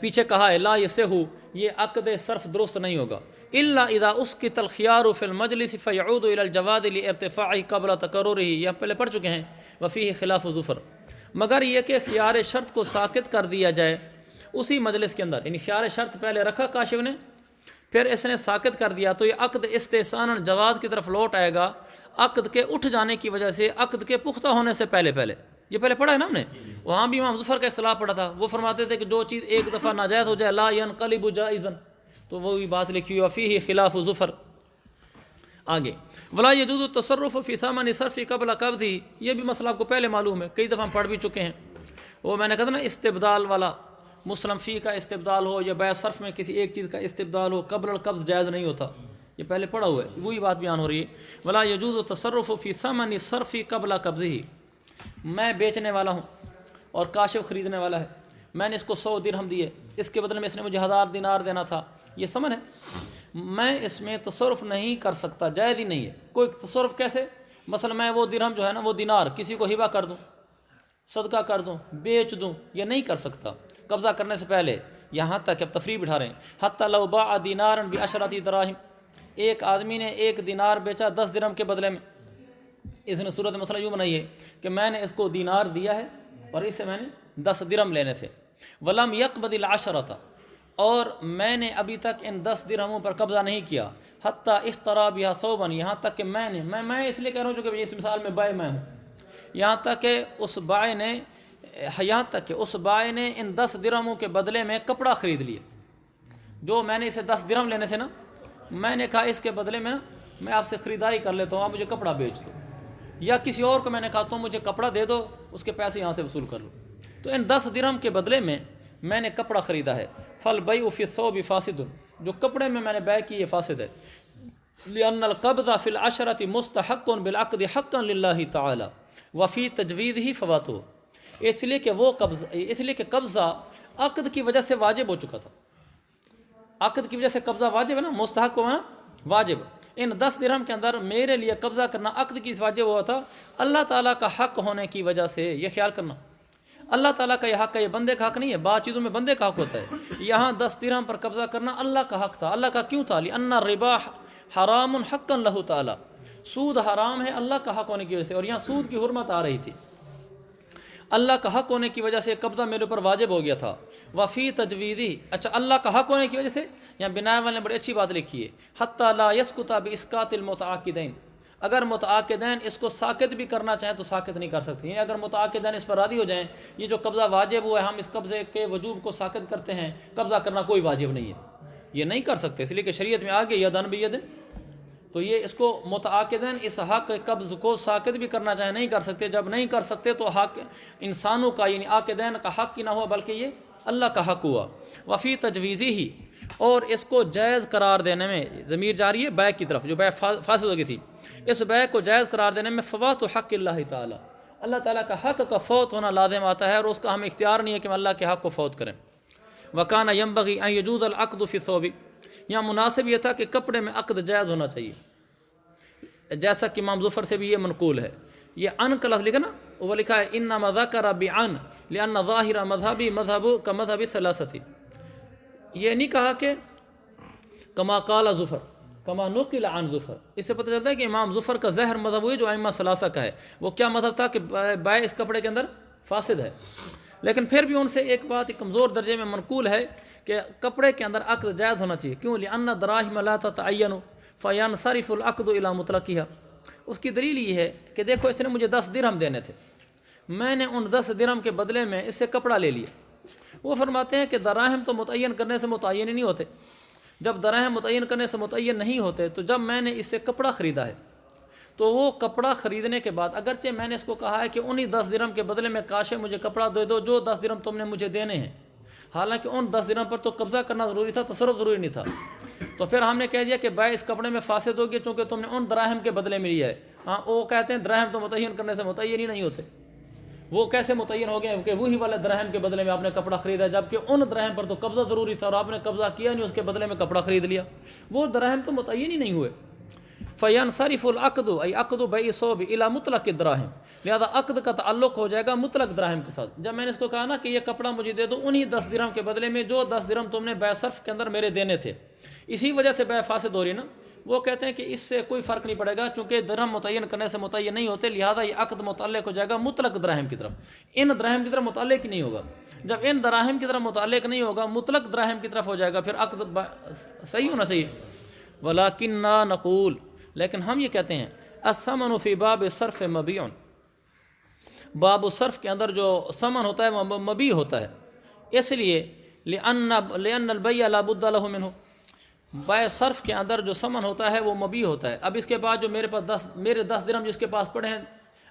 پیچھے کہا ہے لا یصح، یہ عقد صرف درست نہیں ہوگا الا اذا اسقط الخيار في المجلس فيعود الى الجواز لارتفاعه قبل تقرره، یہ ہم پہلے پڑھ چکے ہیں. وفيه خلاف ظفر، مگر یہ کہ خیار شرط کو ساقط کر دیا جائے اسی مجلس کے اندر، یعنی خیار شرط پہلے رکھا کاشف نے، پھر اس نے ساقط کر دیا تو یہ عقد استحساناً جواز کی طرف لوٹ آئے گا عقد کے اٹھ جانے کی وجہ سے، عقد کے پختہ ہونے سے پہلے. یہ پہلے پڑھا ہے نا ہم نے، وہاں بھی امام ظفر کا اختلاف پڑا تھا. وہ فرماتے تھے کہ جو چیز ایک دفعہ ناجائز ہو جائے لا ينقلب جائزا، تو وہی بات لکھی ہوئی فیہ خلاف ظفر. آگے ولا یجوز التصرف فی ثمن صرف قبل قبض، یہ بھی مسئلہ آپ کو پہلے معلوم ہے، کئی دفعہ ہم پڑھ بھی چکے ہیں۔ وہ میں نے کہا تھا نا استبدال والا، مسلم فی کا استبدال ہو یا بیع صرف میں کسی ایک چیز کا استبدال ہو، قبل القبض جائز نہیں ہوتا، یہ پہلے پڑھا ہوا ہے، وہی بات بیان ہو رہی ہے۔ ولا یجوز التصرف فی ثمن صرف قبل قبضہ، میں بیچنے والا ہوں اور کاشف خریدنے والا ہے، میں نے اس کو 100 درہم دیے، اس کے بدلے میں اس نے مجھے 1000 دینار دینا تھا، یہ ثمن ہے، میں اس میں تصرف نہیں کر سکتا، جائز ہی نہیں ہے کوئی تصرف۔ کیسے؟ مثلا میں وہ درہم جو ہے نا، وہ دینار کسی کو ہبہ کر دوں، صدقہ کر دوں، بیچ دوں، یہ نہیں کر سکتا قبضہ کرنے سے پہلے، یہاں تک کہ اب تفریح بٹھا رہے ہیں۔ حتی لو باع دینارا بعشرۃ دراہم، ایک آدمی نے 1 دینار بیچا 10 درہم کے بدلے میں، اس نے صورت مسئلہ یوں بنائی ہے کہ میں نے اس کو دینار دیا ہے اور اس سے میں نے 10 درہم لینے تھے، ولم یقبض العشرۃ، اور میں نے ابھی تک ان 10 درہموں پر قبضہ نہیں کیا، حتی اشتری بها ثوبا، یہاں تک کہ میں اس لیے کہہ رہا ہوں چونکہ اس مثال میں بائع میں ہوں، یہاں تک کہ اس بائع نے ان 10 درہموں کے بدلے میں کپڑا خرید لیا، جو میں نے اسے 10 درہم لینے سے نا، میں نے کہا اس کے بدلے میں نا میں آپ سے خریداری کر لیتا ہوں، آپ مجھے کپڑا بیچ دو، یا کسی اور کو میں نے کہا تو مجھے کپڑا دے دو، اس کے پیسے یہاں سے وصول کر لو، تو ان 10 درہم کے بدلے میں نے کپڑا خریدا ہے، فالبیع فی الثوب فاسد، جو کپڑے میں نے بیع کی یہ فاسد ہے، لأن القبض فی العشرۃ مستحق بالعقد حقا للہ تعالی وفی تجویزہ فواتہ، اس لیے کہ قبضہ عقد کی وجہ سے واجب ہو چکا تھا، عقد کی وجہ سے قبضہ واجب ہے نا، مستحق ہوا نا واجب، ان 10 درہم کے اندر میرے لیے قبضہ کرنا عقد کی واجب ہوا تھا، اللہ تعالیٰ کا حق ہونے کی وجہ سے، یہ خیال کرنا اللہ تعالیٰ کا یہ حق ہے، یہ بندے کا حق نہیں ہے، بعض چیزوں میں بندے کا حق ہوتا ہے، یہاں 10 درہم پر قبضہ کرنا اللہ کا حق تھا، اللہ کا کیوں تھا؟ لأن الربا حرام حقا لہ تعالی، سود حرام ہے اللہ کا حق ہونے کی وجہ سے، اور یہاں سود کی حرمت آ رہی تھی، اللہ کا حق ہونے کی وجہ سے قبضہ میرے اوپر واجب ہو گیا تھا، وفی تجویزی، اچھا اللہ کا حق ہونے کی وجہ سے، یہاں بنائے والے نے بڑی اچھی بات لکھی ہے، حتی لا یسقط باسقاط المتعاقدین، اگر متعاقدین اس کو ساقط بھی کرنا چاہیں تو ساقط نہیں کر سکتے، اگر متعاقدین اس پر راضی ہو جائیں یہ جو قبضہ واجب ہوا ہے ہم اس قبضے کے وجوب کو ساقط کرتے ہیں، قبضہ کرنا کوئی واجب نہیں ہے، یہ نہیں کر سکتے، اس لیے کہ شریعت میں آگے یدن بیدن، تو یہ اس کو متعاقدین اس حق قبض کو ساقط بھی کرنا چاہیں نہیں کر سکتے، جب نہیں کر سکتے تو حق انسانوں کا یعنی عاقدین کا حق ہی نہ ہوا بلکہ یہ اللہ کا حق ہوا، وفی تجویزی ہی، اور اس کو جائز قرار دینے میں، ضمیر جاری ہے بیع کی طرف، جو بیع فاسد ہو گئی تھی، اس بیع کو جائز قرار دینے میں فوات حق اللہ تعالی، اللہ تعالیٰ کا حق کا فوت ہونا لازم آتا ہے، اور اس کا ہمیں اختیار نہیں ہے کہ ہم اللہ کے حق کو فوت کریں۔ وکان ینبغی ان یجوز العقد فی الثوب، یہاں مناسب یہ تھا کہ کپڑے میں عقد جائز ہونا چاہیے، جیسا کہ امام ظفر سے بھی یہ منقول ہے، یہ ان کا لفظ لکھا نا، وہ لکھا ہے انما ذکر بعن لان ظاہر مذہبی مذہب کا مذہب ثلاثتی، یہ نہیں کہا کہ کما قال ظفر کما نقل عن ظفر، اس سے پتہ چلتا ہے کہ امام ظفر کا ظاہر مذہب ہوئی جو ائمہ ثلاثہ کا ہے، وہ کیا مذہب تھا کہ بیع اس کپڑے کے اندر فاسد ہے، لیکن پھر بھی ان سے ایک بات کمزور درجے میں منقول ہے کہ کپڑے کے اندر عقد جائز ہونا چاہیے، کیوں؟ لأن دراہم لا تتعین فینصرف العقد الی مطلقها، اس کی دلیل یہ ہے کہ دیکھو اس نے مجھے 10 درہم دینے تھے، میں نے ان 10 درہم کے بدلے میں اس سے کپڑا لے لیا، وہ فرماتے ہیں کہ دراہم تو متعین کرنے سے متعین ہی نہیں ہوتے، جب دراہم متعین کرنے سے متعین نہیں ہوتے تو جب میں نے اس سے کپڑا خریدا ہے تو وہ کپڑا خریدنے کے بعد اگرچہ میں نے اس کو کہا ہے کہ انہی 10 درہم کے بدلے میں کاشے مجھے کپڑا دے دو جو 10 درہم تم نے مجھے دینے ہیں، حالانکہ ان 10 درہم پر تو قبضہ کرنا ضروری تھا، تصرف ضروری نہیں تھا، تو پھر ہم نے کہہ دیا کہ بیع اس کپڑے میں فاسد ہوگی چونکہ تم نے ان دراہم کے بدلے میں لیا ہے۔ ہاں وہ کہتے ہیں دراہم تو متعین کرنے سے متعین ہی نہیں ہوتے، وہ کیسے متعین ہو گئے کہ وہی والے دراہم کے بدلے میں آپ نے کپڑا خریدا جبکہ ان دراہم پر تو قبضہ ضروری تھا اور آپ نے قبضہ کیا نہیں، اس کے بدلے میں کپڑا خرید لیا، وہ دراہم تو متعین ہی نہیں ہوئے۔ فینصرف العقد ای عقد بیع الثوب الی مطلق الدراہم، لہذا عقد کا تعلق ہو جائے گا مطلق دراہم کے ساتھ، جب میں نے اس کو کہا نا کہ یہ کپڑا مجھے دے دو انہی 10 درہم کے بدلے میں جو 10 درہم تم نے بیع صرف کے اندر میرے دینے تھے، اسی وجہ سے بیع فاسد ہو رہی نا، وہ کہتے ہیں کہ اس سے کوئی فرق نہیں پڑے گا چونکہ درہم متعین کرنے سے متعین نہیں ہوتے، لہذا یہ عقد متعلق ہو جائے گا مطلق دراہم کی طرف، ان دراہم کی طرف متعلق ہی نہیں ہوگا، جب ان دراہم کی طرف متعلق نہیں ہوگا مطلق دراہم کی طرف ہو جائے گا، پھر عقد صحیح ہونا صحیح۔ ولکننا نقول، لیکن ہم یہ کہتے ہیں الثمن فی باب الصرف مبیع، باب الصرف کے اندر جو ثمن ہوتا ہے وہ مبیع ہوتا ہے، اس لیے لأن البیع لا بد له منه، بائے صرف کے اندر جو ثمن ہوتا ہے وہ مبی ہوتا ہے. اب اس کے بعد جو میرے پاس میرے 10 درہم جس کے پاس پڑے ہیں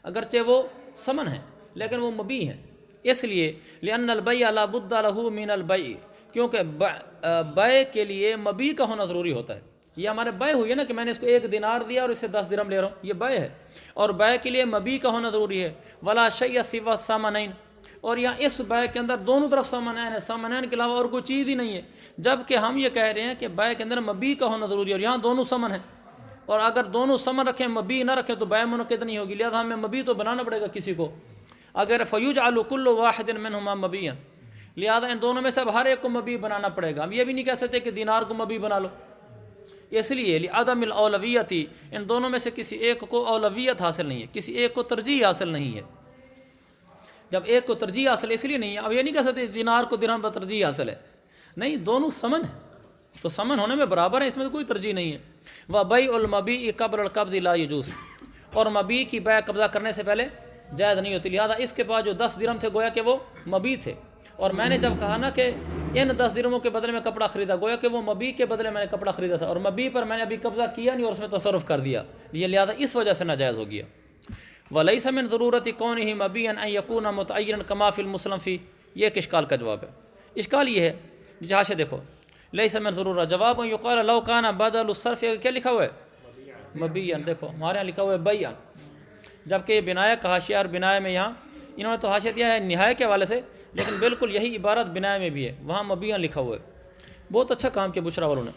اگرچہ وہ ثمن ہیں لیکن وہ مبی ہیں. اس لیے لأن البیع لا بد له من البیع، کیونکہ بائے کے لیے مبی کا ہونا ضروری ہوتا ہے. یہ ہمارے بائے ہوئی ہے نا کہ میں نے اس کو 1 دینار دیا اور اسے 10 درہم لے رہا ہوں، یہ بائے ہے. اور بائے کے لیے مبی کا ہونا ضروری ہے. ولا شیء سوى الثمنین، اور یہاں اس بائے کے اندر دونوں طرف ثمنین ہے، ثمنین کے علاوہ اور کوئی چیز ہی نہیں ہے. جبکہ ہم یہ کہہ رہے ہیں کہ بائے کے اندر مبی کا ہونا ضروری ہے اور یہاں دونوں ثمن ہیں. اور اگر دونوں ثمن رکھیں مبی نہ رکھیں تو بائے منعقد نہیں ہوگی. لہذا ہمیں مبی تو بنانا پڑے گا کسی کو. اگر فیجعل کل واحد منہما مبیا، لہذا ان دونوں میں سے اب ہر ایک کو مبی بنانا پڑے گا. ہم یہ بھی نہیں کہہ سکتے کہ دینار کو مبی بنا لو. اس لیے لعدم الاولویتی، ان دونوں میں سے کسی ایک کو اولویت حاصل نہیں ہے، کسی ایک کو ترجیح حاصل نہیں ہے. جب ایک کو ترجیح حاصل اس لیے نہیں ہے، اب یہ نہیں کہہ سکتے دینار کو درہم پر ترجیح حاصل ہے. نہیں، دونوں ثمن ہیں تو ثمن ہونے میں برابر ہیں، اس میں تو کوئی ترجیح نہیں ہے. وبیع المبیع قبل القبض لا یجوز، اور مبی کی بیع قبضہ کرنے سے پہلے جائز نہیں ہوتی. لہذا اس کے بعد جو 10 درہم تھے گویا کہ وہ مبی تھے. اور میں نے جب کہا نا کہ ان 10 درہموں کے بدلے میں کپڑا خریدا، گویا کہ وہ مبی کے بدلے میں نے کپڑا خریدا تھا اور مبی پر میں نے ابھی قبضہ کیا نہیں اور اس میں تصرف کر دیا، یہ لہذا اس وجہ سے ناجائز ہو گیا. وَلَيْسَ مِن ضُرُورَةِ كَوْنِهِ مَبِيًّا أَن يَكُونَ مُتَعَيِّنًا كَمَا فِي الْمُسْلَمِ فِي، یہ ایک اشکال کا جواب ہے. اشکال یہ ہے، جہاں سے دیکھو لَيْسَ مِن ضُرُورَةٍ جواب يُقال لَوْ كَانَ بَدَلُ الصَّرْفِ، کیا لکھا ہوا ہے؟ مبیًّا. دیکھو ہمارے یہاں لکھا ہوا ہے بیعًا، جبکہ یہ بنایا کا حاشیہ اور بنایا میں یہاں انہوں نے تو حاشیہ دیا ہے نہایہ کے حوالے سے، لیکن بالکل یہی عبارت بنایا میں بھی ہے، وہاں مبیًا لکھا ہوا ہے. بہت اچھا کام کیا بشرا والوں نے.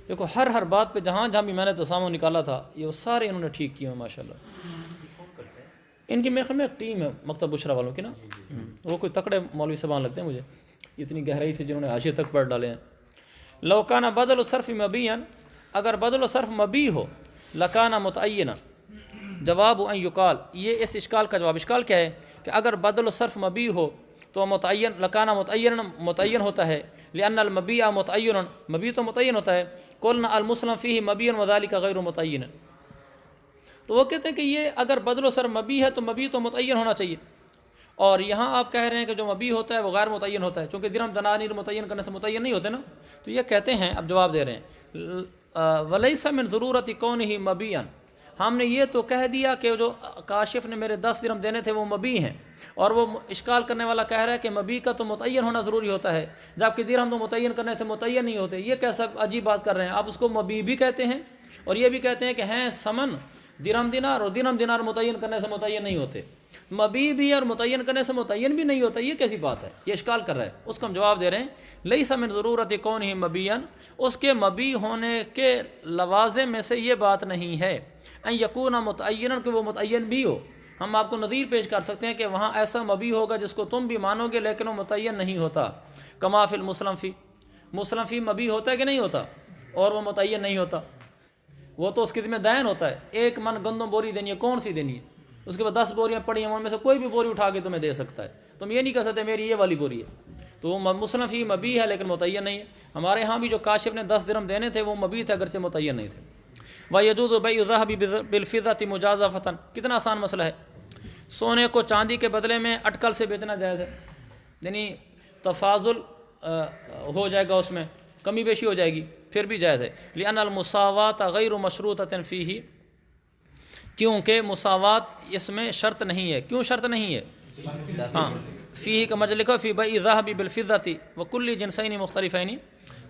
دیکھو ہر بات پہ جہاں جہاں بھی میں نے تسامح نکالا تھا یہ سارے انہوں نے ٹھیک کیے ہیں ماشاءاللہ. ان کی میرے خیال میں ایک ٹیم ہے مکتب بشرا والوں کی نا، وہ کوئی تکڑے مولوی صاحبان لگتے ہیں مجھے اتنی گہرائی سے جنہوں نے حاشیے تک پڑھ ڈالے ہیں. لو کان بدل الصرف مبیًا، اگر بدل الصرف مبی ہو لکان متعینا، جواب ان یقال، یہ اس اشکال کا جواب. اشکال کیا ہے کہ اگر بدل الصرف مبی ہو تو متعین لکان متعین ہوتا ہے. لأن المبیع متعین، مبی تو متعین ہوتا ہے. قلنا المسلم فیہ مبی وذلک غیر متعین، تو وہ کہتے ہیں کہ یہ اگر بدل و صرف مبی ہے تو مبی تو متعین ہونا چاہیے. اور یہاں آپ کہہ رہے ہیں کہ جو مبی ہوتا ہے وہ غیر متعین ہوتا ہے، چونکہ درہم دنانیر متعین کرنے سے متعین نہیں ہوتے نا. تو یہ کہتے ہیں، اب جواب دے رہے ہیں ولیس من ضرورت کونہ مبیًا، ہم نے یہ تو کہہ دیا کہ جو کاشف نے میرے 10 درہم دینے تھے وہ مبی ہیں، اور وہ اشکال کرنے والا کہہ رہا ہے کہ مبی کا تو متعین ہونا ضروری ہوتا ہے جبکہ درہم تو متعین کرنے سے متعین نہیں ہوتے. یہ کیسا عجیب بات کر رہے ہیں آپ. اس کو مبی بھی کہتے ہیں اور یہ بھی کہتے ہیں کہ ہیں ثمن درہم دینار، اور درہم دینار متعین کرنے سے متعین نہیں ہوتے. مبی بھی اور متعین کرنے سے متعین بھی نہیں ہوتا، یہ کیسی بات ہے؟ یہ اشکال کر رہا ہے. اس کو ہم جواب دے رہے ہیں لیس من ضرورت کونہ مبیًا، اس کے مبی ہونے کے لوازم میں سے یہ بات نہیں ہے ان یکون متعینا، کہ وہ متعین بھی ہو. ہم آپ کو نظیر پیش کر سکتے ہیں کہ وہاں ایسا مبی ہوگا جس کو تم بھی مانو گے لیکن وہ متعین نہیں ہوتا. کما فی المسلم فی، مسلم فی مبی ہوتا ہے کہ نہیں ہوتا، اور وہ متعین نہیں ہوتا. وہ تو اس کے ذمہ دین ہوتا ہے، 1 من گندم بوری دینی ہے، کون سی دینی ہے؟ اس کے بعد 10 بوریاں پڑی ہیں، ان میں سے کوئی بھی بوری اٹھا کے تمہیں دے سکتا ہے. تم یہ نہیں کہہ سکتے میری یہ والی بوری ہے. تو وہ مسلم فی مبی ہے لیکن متعین نہیں ہے. ہمارے ہاں بھی جو کاشف نے 10 درہم دینے تھے وہ مبی تھے اگرچہ متعین نہیں تھے. وَيَجُوزُ بَيْعُ الذَّهَبِ بِالْفِضَّةِ مُجَازَفَةً، کتنا آسان مسئلہ ہے. سونے کو چاندی کے بدلے میں اٹکل سے بیچنا جائز ہے، یعنی تفاضل ہو جائے گا، اس میں کمی بیشی ہو جائے گی، پھر بھی جائز ہے. لأن المساوات غیر مشروطۃ فیہ، کیونکہ مساوات اس میں شرط نہیں ہے. کیوں شرط نہیں ہے؟ ہاں، فیہ کا مجھے لکھو فی بیع الذهب بالفضة وکل جنسین مختلفین،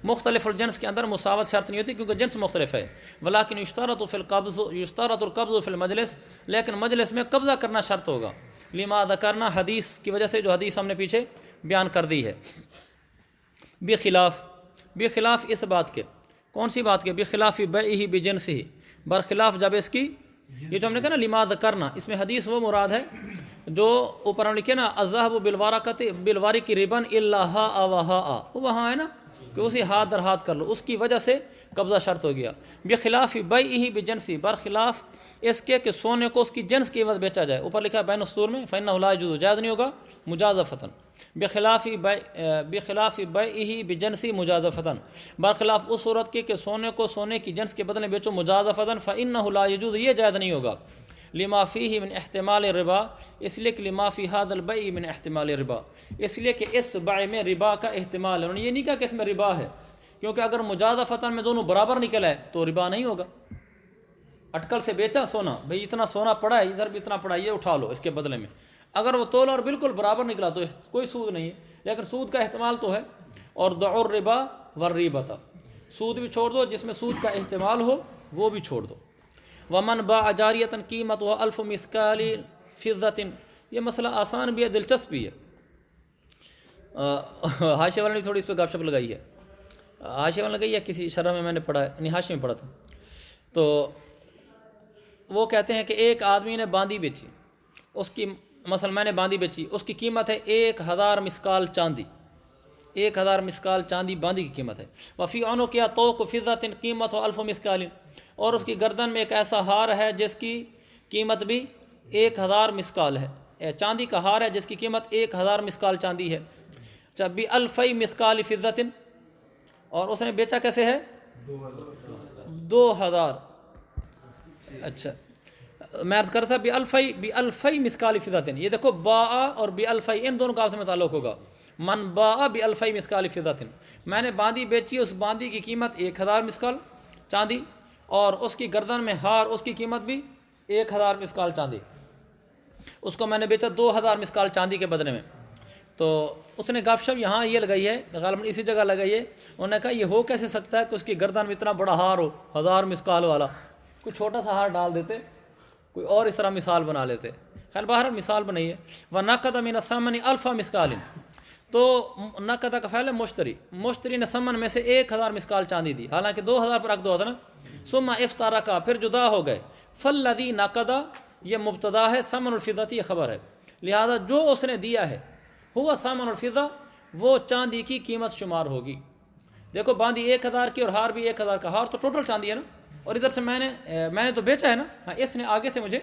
مختلف الجنس کے اندر مساوات شرط نہیں ہوتی کیونکہ جنس مختلف ہے. ولیکن یشترط فی القبض، یشترط القبض فی المجلس، لیکن مجلس میں قبضہ کرنا شرط ہوگا. لما ذکرنا، حدیث کی وجہ سے جو حدیث ہم نے پیچھے بیان کر دی ہے. بخلاف اس بات کے، کون سی بات کے؟ بخلاف بیعہ بجنسہ، برخلاف جب اس کی، یہ جو ہم نے کہا نا لما ذکرنا، اس میں حدیث وہ مراد ہے جو اوپر ہم لکھے نا الذهب بالورق ربا الا ها وها، وہ وہاں ہے نا کہ اسے ہاتھ در ہاتھ کر لو، اس کی وجہ سے قبضہ شرط ہو گیا. بخلاف بیعہ بجنسی، برخلاف اس کے کہ سونے کو اس کی جنس کی عوض بیچا جائے. اوپر لکھا ہے بین السطور میں فإنه لا يجوز، جائز نہیں ہوگا مجازفتاً. بخلاف بیعہ بجنسی مجازفتاً، برخلاف اس صورت کے کہ سونے کو سونے کی جنس کے بدلے بیچو مجازفتاً. فإنه لا يجوز، یہ جائز نہیں ہوگا. لما فیہ من احتمال الربا، اس لیے کہ لما فی هذا البیع من احتمال الربا، اس لیے کہ اس بیع میں ربا کا احتمال ہے. انہوں نے یہ نہیں کہا کہ اس میں ربا ہے، کیونکہ اگر مجازفتاً میں دونوں برابر نکل ہے تو ربا نہیں ہوگا. اٹکل سے بیچا سونا، بھئی اتنا سونا پڑا ہے، ادھر بھی اتنا پڑا ہے، یہ اٹھا لو اس کے بدلے میں. اگر وہ تول اور بالکل برابر نکلا تو کوئی سود نہیں ہے، لیکن سود کا احتمال تو ہے. اور دعوا الربا والریبۃ، سود بھی چھوڑ دو، جس میں سود کا احتمال ہو وہ بھی چھوڑ دو. ومن باع جاریۃ قیمتها 1000 مثقال فضۃ، یہ مسئلہ آسان بھی ہے، دلچسپ بھی ہے. حاشیہ والے نے تھوڑی اس پہ گپ شپ لگائی ہے. حاشیہ والے لگائی ہے، کسی شرح میں میں نے پڑھا ہے، نہیں حاشیہ میں پڑھا تھا. تو وہ کہتے ہیں کہ ایک آدمی نے باندی بیچی، اس کی مثلا میں نے باندی بیچی، اس کی قیمت ہے 1000 مسکال چاندی. 1000 مسکال چاندی باندی کی قیمت ہے. وفی عنق طوق فضۃ قیمت 1000 مسکال، اور اس کی گردن میں ایک ایسا ہار ہے جس کی قیمت بھی 1000 مسکال ہے. چاندی کا ہار ہے جس کی قیمت 1000 مسکال چاندی ہے. جب بھی 1000 مسکال فضۃ، اور اس نے بیچا کیسے ہے؟ 2000. اچھا میں عرض کرتا تھا بی مثقال فضۃ، یہ دیکھو باء اور بی ان دونوں کا آپس میں تعلق ہوگا. من باء بی مثقال فضۃ، میں نے باندی بیچی، اس باندی کی قیمت 1000 مسکال چاندی، اور اس کی گردن میں ہار، اس کی قیمت بھی 1000 مسکال چاندی. اس کو میں نے بیچا 2000 مسکال چاندی کے بدلے میں. تو اس نے گپ شپ یہاں یہ لگائی ہے، غالباً اسی جگہ لگائی ہے. انہوں نے کہا یہ ہو کیسے سکتا ہے کہ اس کی گردن میں اتنا بڑا ہار ہو 1000 مسکال والا، کوئی چھوٹا سا ہار ڈال دیتے، کوئی اور اس طرح مثال بنا لیتے. خیر باہر مثال بنائی ہے. وَنَقَدَ مِنَ الثَّمَنِ 1000 مسکال، تو نقدہ کا فعل ہے مشتری نے ثمن میں سے 1000 مسکال چاندی دی، حالانکہ 2000 پر عقد ہوا تھا نا. ثم افترقا، پھر جدا ہو گئے. فالذی نقدہ، یہ مبتدا ہے، ثمن الفضۃ یہ خبر ہے. لہذا جو اس نے دیا ہے ہوا ثمن الفضہ، وہ چاندی کی قیمت شمار ہوگی. دیکھو باندی 1000 کی اور ہار بھی 1000 کا، ہار تو ٹوٹل چاندی ہے نا، اور ادھر سے میں نے تو بیچا ہے نا. ہاں اس نے آگے سے مجھے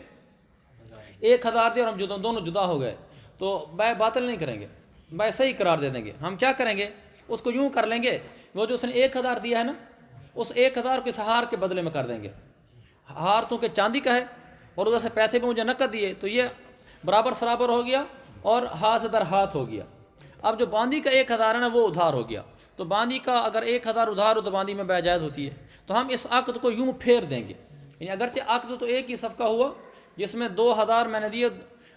1000 دیا اور ہم دونوں جدا ہو گئے، تو بے باطل نہیں کریں گے، بے صحیح قرار دے دیں گے. ہم کیا کریں گے، اس کو یوں کر لیں گے، وہ جو اس نے 1000 دیا ہے نا، اس 1000 کو اس ہار کے بدلے میں کر دیں گے. ہار تو کہ چاندی کا ہے اور ادھر سے پیسے بھی مجھے نقد دیے، تو یہ برابر سرابر ہو گیا اور ہاتھ در ہاتھ ہو گیا. اب جو باندی کا 1000 ہے نا وہ ادھار ہو گیا. تو باندی کا اگر 1000 ادھار ہو تو باندی میں بے جائز ہوتی ہے. تو ہم اس عقد کو یوں پھیر دیں گے، یعنی اگرچہ عقد تو ایک ہی صفقہ ہوا جس میں 2000 میں نے دیے،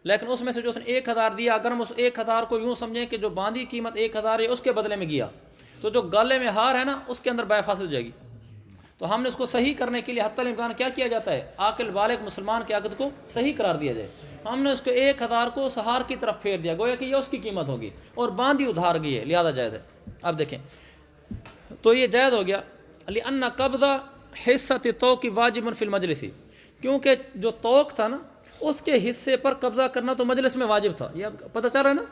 لیکن اس میں سے جو اس نے 1000 دیا، اگر ہم اس 1000 کو یوں سمجھیں کہ جو باندی قیمت 1000 ہے اس کے بدلے میں گیا، تو جو گالے میں ہار ہے نا اس کے اندر بے فاسد ہو جائے گی. تو ہم نے اس کو صحیح کرنے کے لیے حتی الامکان کیا کیا جاتا ہے، عاقل بالغ مسلمان کے عقد کو صحیح قرار دیا جائے. ہم نے اس کو 1000 کو اس ہار کی طرف پھیر دیا، گویا کہ یہ اس کی قیمت ہوگی اور باندی ادھار گئی ہے، لہذا جائز ہے. اب دیکھیں تو یہ جائز ہو گیا. لأن قبضہ حصۃ طوق واجب فی المجلس، کیونکہ جو طوق تھا نا اس کے حصے پر قبضہ کرنا تو مجلس میں واجب تھا. یہ پتہ چل رہا ہے نا.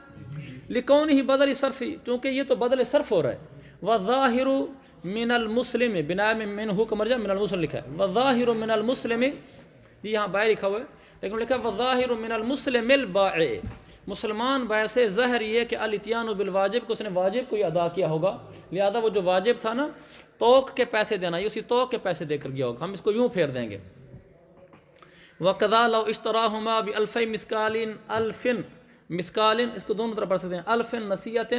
لکونہ بدل صرفی، کیونکہ یہ تو بدل صرف ہو رہا ہے. وظاہر من المسلم، بنا میں من ہو کا مرجع من المسلم لکھا ہے. وظاہر من المسلم، یہ یہاں بائے لکھا ہوا ہے لیکن لکھا ہے وظاہر من المسلم البائع، مسلمان بائع سے ظاہر یہ کہ الاتیان بالواجب، کہ اس نے واجب کو ادا کیا ہوگا. لہذا وہ جو واجب تھا نا توق کے پیسے دینا، یہ اسی توق کے پیسے دے کر گیا ہوگا. ہم اس کو یوں پھیر دیں گے. وَقَضَى لَوْ اشْتَرَاهُمَا بِأَلْفَيْ مِسْقَالٍ أَلْفٍ مسکالن، اس کو دونوں طرف پڑھ سکتے ہیں، الف نصیۃ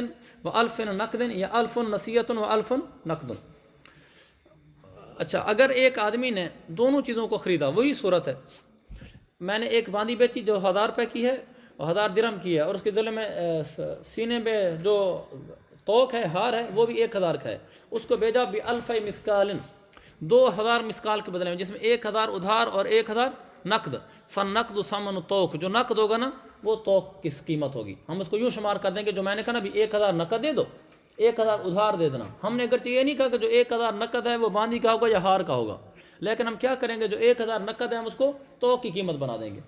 و الف نقد، یا الف نصیۃ و الف نقد. اچھا اگر ایک آدمی نے دونوں چیزوں کو خریدا، وہی صورت ہے، میں نے ایک باندی بیچی جو 1000 روپے کی ہے اور 1000 درہم کی ہے، اور اس کے دل میں سینے میں جو توق ہے، ہار ہے، وہ بھی 1000 کا ہے. اس کو بیچا بھی الف مسکالن، 2000 مسکال کے بدلے میں، جس میں 1000 ادھار اور 1000 نقد. فالنقد ثمن توق، جو نقد ہوگا نا وہ توق کس قیمت ہوگی. ہم اس کو یوں شمار کر دیں کہ جو میں نے کہا نا بھی 1000 نقد دے دو، 1000 ادھار دے دینا. ہم نے اگرچہ یہ نہیں کہا کہ جو 1000 نقد ہے وہ باندی کا ہوگا یا ہار کا ہوگا، لیکن ہم کیا کریں گے، جو 1000 نقد ہے ہم اس کو توق کی قیمت بنا دیں گے.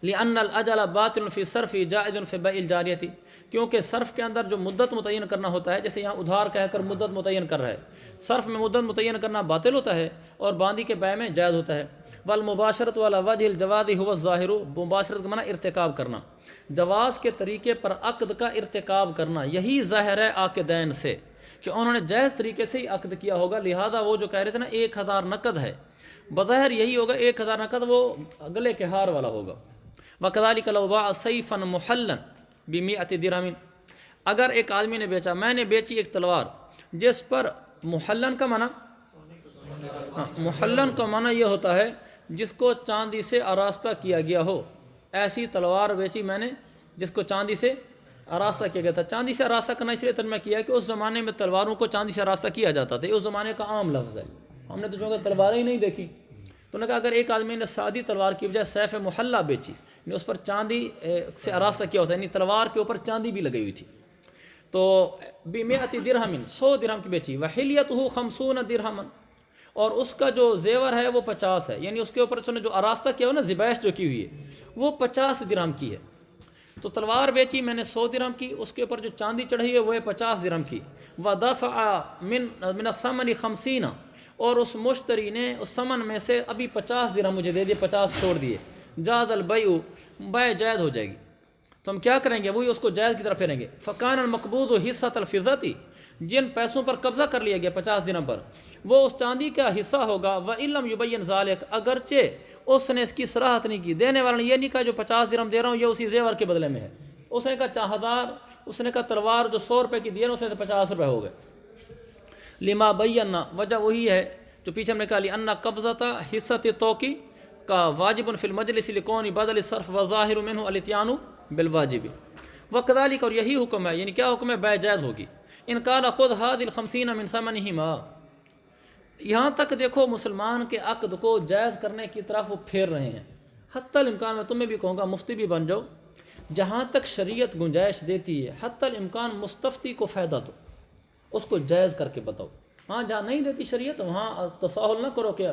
لأن الأجل باطل فی صرف جائز فی بیع الجاریۃ، کیونکہ صرف کے اندر جو مدت متعین کرنا ہوتا ہے، جیسے یہاں ادھار کہہ کر مدت متعین کر رہا ہے، صرف میں مدت متعین کرنا باطل ہوتا ہے اور باندی کے بیع میں جائز ہوتا ہے. والمباشرۃ علی وجہ الجواز هو الظاہر، مباشرت کا معنی ارتکاب کرنا، جواز کے طریقے پر عقد کا ارتکاب کرنا، یہی ظاہر ہے عاقدین سے کہ انہوں نے جائز طریقے سے ہی عقد کیا ہوگا. لہذا وہ جو کہہ رہے تھے نا 1000 نقد ہے، بظاہر یہی ہوگا 1000 نقد وہ گلے کے ہار والا ہوگا. وَكَذَلِكَ لَوْ بَاعَ سَيْفًا مُحَلًّا بِمِئَةِ دِرْهَمٍ، اگر ایک آدمی نے بیچا، میں نے بیچی ایک تلوار جس پر محلن کا معنی، محلن کا معنی یہ ہوتا ہے جس کو چاندی سے آراستہ کیا گیا ہو. ایسی تلوار بیچی میں نے جس کو چاندی سے آراستہ کیا گیا تھا. چاندی سے آراستہ کرنا اس لیے ترجمہ کیا کہ اس زمانے میں تلواروں کو چاندی سے آراستہ کیا جاتا تھا. یہ اس زمانے کا عام لفظ ہے. ہم نے تو جو تلواریں ہی نہیں دیکھی. تو نے کہا اگر ایک آدمی نے سادی تلوار کی بجائے سیف محلہ بیچی، یعنی اس پر چاندی سے آراستہ کیا ہوتا ہے، یعنی تلوار کے اوپر چاندی بھی لگی ہوئی تھی، تو ب100 درہم 100 درہم کی بیچی. وحلیتہ 50 درہما، اور اس کا جو زیور ہے وہ 50 ہے، یعنی اس کے اوپر جو آراستہ کیا ہو نا، زبائش جو کی ہوئی ہے وہ 50 درہم کی ہے. تو تلوار بیچی میں نے 100 درہم کی، اس کے اوپر جو چاندی چڑھی ہے وہ ہے 50 درہم کی. ودفع من الثمن 50، اور اس مشتری نے اس ثمن میں سے ابھی 50 درہم مجھے دے دیے، 50 چھوڑ دیے. جاز البیع، بیع جائز ہو جائے گی. تو ہم کیا کریں گے؟ وہی اس کو جائز کی طرف پھیریں گے. فکان المقبوض حصۃ الفضۃ، جن پیسوں پر قبضہ کر لیا گیا 50 درہم پر، وہ اس چاندی کا حصہ ہوگا. وَإِن لَمْ يُبَيِّنْ ذَلِكَ، اگرچہ اس نے اس کی صراحت نہیں کی، دینے والے نے یہ نہیں کہا جو 50 درہم دے رہا ہوں یہ اسی زیور کے بدلے میں ہے. اس نے کہا 1000، اس نے کہا تلوار جو 100 روپے کی دی ہے اس میں سے 50 روپے ہو گئے. لما بینا، وجہ وہی ہے جو پیچھے ہم نے کہا لأن قبضۃ حصۃ التوقی کا واجب فی المجلس لکون بدل الصرف وظاہر منہ الاتیان بالواجب. وکذالک، اور یہی حکم ہے، یعنی کیا حکم ہے؟ بیع جائز ہوگی. ان قال خذ هذه ال50 من ثمنهما، یہاں تک دیکھو مسلمان کے عقد کو جائز کرنے کی طرف وہ پھیر رہے ہیں. حتی الامکان، میں تمہیں بھی کہوں گا مفتی بھی بن جاؤ، جہاں تک شریعت گنجائش دیتی ہے حتی الامکان مستفتی کو فائدہ دو، اس کو جائز کر کے بتاؤ. ہاں جہاں نہیں دیتی شریعت وہاں تساہل نہ کرو کہ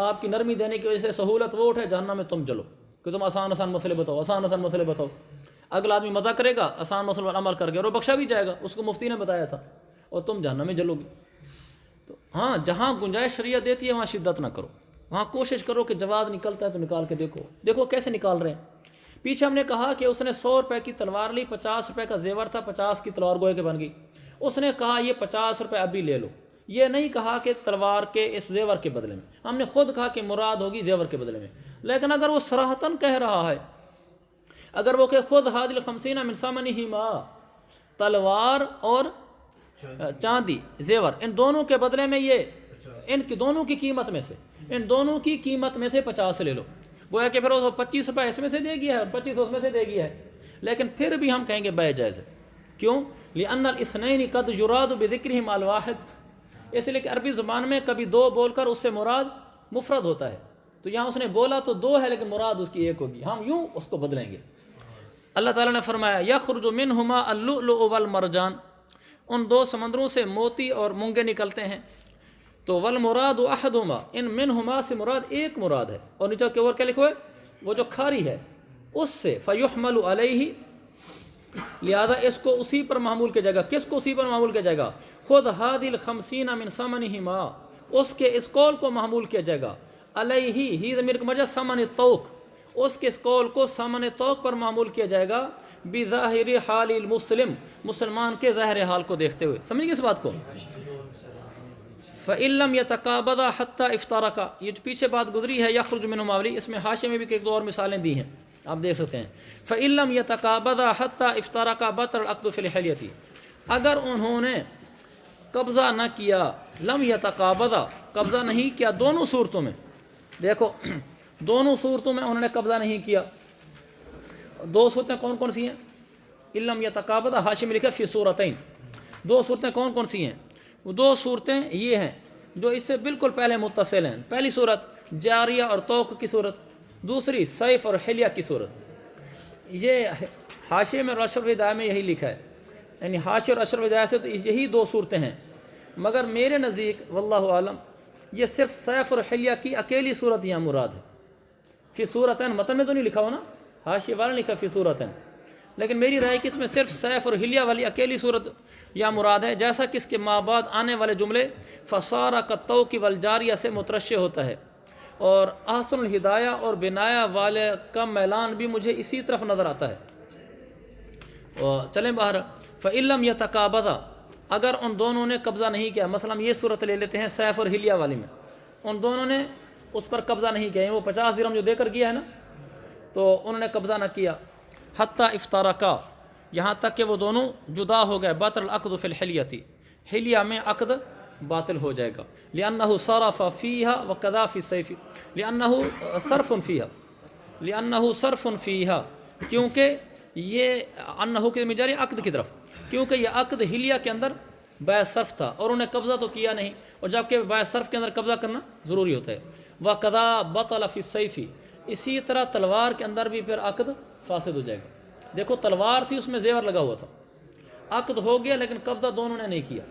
آپ کی نرمی دینے کی وجہ سے سہولت وہ اٹھے جہنم میں تم چلو کہ تم آسان آسان مسئلے بتاؤ، آسان آسان مسئلے بتاؤ. اگلا آدمی مزہ کرے گا آسان مسئلوں پر عمل کر کے، اور وہ بخشا بھی جائے گا، اس کو مفتی نے بتایا تھا، اور تم جہنم میں جلو گی. تو ہاں جہاں گنجائش شریعت دیتی ہے وہاں شدت نہ کرو، وہاں کوشش کرو کہ جواز نکلتا ہے تو نکال کے دیکھو. دیکھو کیسے نکال رہے ہیں. پیچھے ہم نے کہا کہ اس نے 100 روپے کی تلوار لی، 50 روپے کا زیور تھا، 50 کی تلوار گوئے کے بن گئی. اس نے کہا یہ 50 روپے ابھی لے لو. یہ نہیں کہا کہ تلوار کے اس زیور کے بدلے میں، ہم نے خود کہا کہ مراد ہوگی زیور کے بدلے میں. لیکن اگر وہ صراحتاً کہہ رہا ہے، اگر وہ کہ خود هذه ال50 من ثمنهما، تلوار اور چاندی زیور ان دونوں کے بدلے میں یہ ان کی دونوں کی قیمت میں سے، ان دونوں کی قیمت میں سے 50 لے لو. گویا کہ پھر وہ 25 روپے اس میں سے دے گیا ہے اور 25 اس میں سے دے گیا ہے. لیکن پھر بھی ہم کہیں گے بیع جائز ہے. کیوں؟ لأن الاثنين قد يراد بذكرهما الواحد، اس لیے کہ عربی زبان میں کبھی دو بول کر اس سے مراد مفرد ہوتا ہے. تو یہاں اس نے بولا تو دو ہے لیکن مراد اس کی ایک ہوگی، ہم یوں اس کو بدلیں گے. اللہ تعالیٰ نے فرمایا یخرج منہما اللؤلؤ والمرجان، ان دو سمندروں سے موتی اور مونگے نکلتے ہیں. تو والمراد احدہما، ان منہما سے مراد ایک مراد ہے، اور نیچے کے اور کیا لکھو ہے؟ وہ جو کھاری ہے اس سے. فیحمل علیہ، لہذا اس کو اسی پر معمول کیا جائے گا. کس کو اسی پر معمول کیا جائے گا؟ خود هذه ال50 من ثمنهما، اس کے اس قول کو معمول کیا جائے گا. علیہ ہی ضمیر کا مرجع ثمن الطوق، اس کے اس قول کو ثمن طوق پر معمول کیا جائے گا. بظاہر حال المسلم، مسلمان کے ظاہر حال کو دیکھتے ہوئے. سمجھ گئے اس بات کو؟ فَإِن لَمْ يَتَقَابَضَا حَتَّى اِفْتَرَقَا، یہ جو پیچھے بات گزری ہے یخرج منہما والی، اس میں حاشیے میں بھی ایک دو اور مثالیں دی ہیں، آپ دیکھ سکتے ہیں. فَإِن لَمْ يَتَقَابَضَا حَتَّى اِفْتَرَقَا بَطَلَ الْعَقْدُ فِي الْحِلْيَةِ، اگر انہوں نے قبضہ نہ کیا، لم یتقابضا، قبضہ نہیں کیا دونوں صورتوں میں. دیکھو دونوں صورتوں میں انہوں نے قبضہ نہیں کیا. دو صورتیں کون کون سی ہیں؟ لم یتقابضا، حاشیے میں لکھا فی صورتین. دو صورتیں کون کون سی ہیں؟ وہ دو صورتیں یہ ہیں جو اس سے بالکل پہلے متصل ہیں. پہلی صورت جاریہ اور توق کی صورت، دوسری سیف اور حلیہ کی صورت. یہ حاشیے میں اور اشرف ہدایہ میں یہی لکھا ہے، یعنی حاشیے اور اشرف ہدایہ سے تو یہی دو صورتیں ہیں. مگر میرے نزدیک واللہ عالم یہ صرف سیف اور حلیہ کی اکیلی صورت یہاں مراد ہے. فی صورتین متن میں تو نہیں لکھا ہو نا، حاشیے والا لکھا فی صورتین، لیکن میری رائے کہ اس میں صرف سیف اور حلیہ والی اکیلی صورت یا مراد ہے، جیسا کہ اس کے ماں بعد آنے والے جملے فصار کالطوق والجاریہ سے مترشح ہوتا ہے. اور احسن الہدایہ اور بنایا والے کا میلان بھی مجھے اسی طرف نظر آتا ہے. چلیں باہر. فَإِن لَمْ يَتَقَابَضَا، اگر ان دونوں نے قبضہ نہیں کیا، مثلا یہ صورت لے لیتے ہیں سیف اور حلیہ والی میں، ان دونوں نے اس پر قبضہ نہیں کیا، وہ 50 درہم جو دے کر گیا ہے نا، تو انہوں نے قبضہ نہ کیا. حتیٰ افترقا، یہاں تک کہ وہ دونوں جدا ہو گئے. بطل العقد فی الحلیۃ، حلیہ میں عقد باطل ہو جائے گا. لأنه صرف فيها وقضى في السيف، لأنه صرف فيها، لأنه صرف فيها، کیونکہ یہ انہو کے مجاری عقد کی طرف، کیونکہ یہ عقد حلیہ کے اندر بیع صرف تھا اور انہیں قبضہ تو کیا نہیں، اور جبکہ بیع صرف کے اندر قبضہ کرنا ضروری ہوتا ہے. وقضى بطل في السيف، اسی طرح تلوار کے اندر بھی پھر عقد فاسد ہو جائے گا. دیکھو تلوار تھی، اس میں زیور لگا ہوا تھا، عقد ہو گیا لیکن قبضہ دونوں نے نہیں کیا.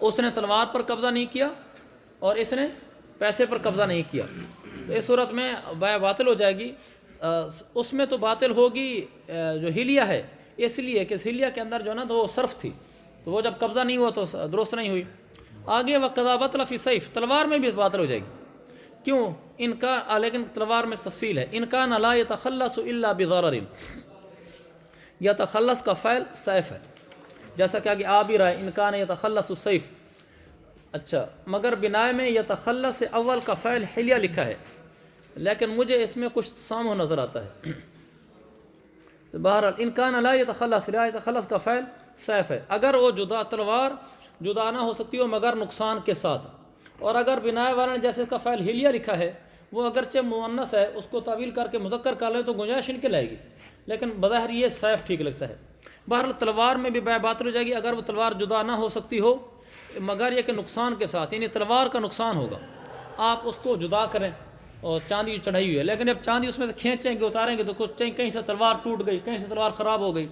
اس نے تلوار پر قبضہ نہیں کیا اور اس نے پیسے پر قبضہ نہیں کیا، تو اس صورت میں بیع باطل ہو جائے گی. اس میں تو باطل ہوگی جو حلیہ ہے، اس لیے کہ حلیہ کے اندر جو نا تو وہ صرف تھی، تو وہ جب قبضہ نہیں ہوا تو درست نہیں ہوئی. آگے وقضى بطل في السيف، تلوار میں بھی باطل ہو جائے گی. کیوں؟ ان کا لیکن تلوار میں تفصیل ہے. ان كان لا يتخلص الا بضرر، يتخلص کا فعل سیف ہے، جیسا کہ آگے آ بھی رہا ہے ان كان يتخلص السيف. اچھا، مگر بنائے میں يتخلص سے اول کا فعل حلیہ لکھا ہے، لیکن مجھے اس میں کچھ سامو نظر آتا ہے. تو بہرحال ان كان لا يتخلص، لا يتخلص کا فعل سیف ہے. اگر وہ تلوار جدا نہ ہو سکتی ہو مگر نقصان کے ساتھ، اور اگر بنائے والا نے جیسے اس کا فعل حلیہ لکھا ہے، وہ اگرچہ مؤنث ہے، اس کو تعویل کر کے مذکر کر لے تو گنجائش ان کے لائے گی، لیکن بظاہر یہ سیف ٹھیک لگتا ہے. بہرحال تلوار میں بھی بیع باطل ہو جائے گی اگر وہ تلوار جدا نہ ہو سکتی ہو مگر یہ کہ نقصان کے ساتھ، یعنی تلوار کا نقصان ہوگا، آپ اس کو جدا کریں اور چاندی چڑھائی ہوئی ہے، لیکن جب چاندی اس میں سے کھینچیں گے اتاریں گے تو کہیں سے تلوار ٹوٹ گئی، کہیں سے تلوار خراب ہو گئی.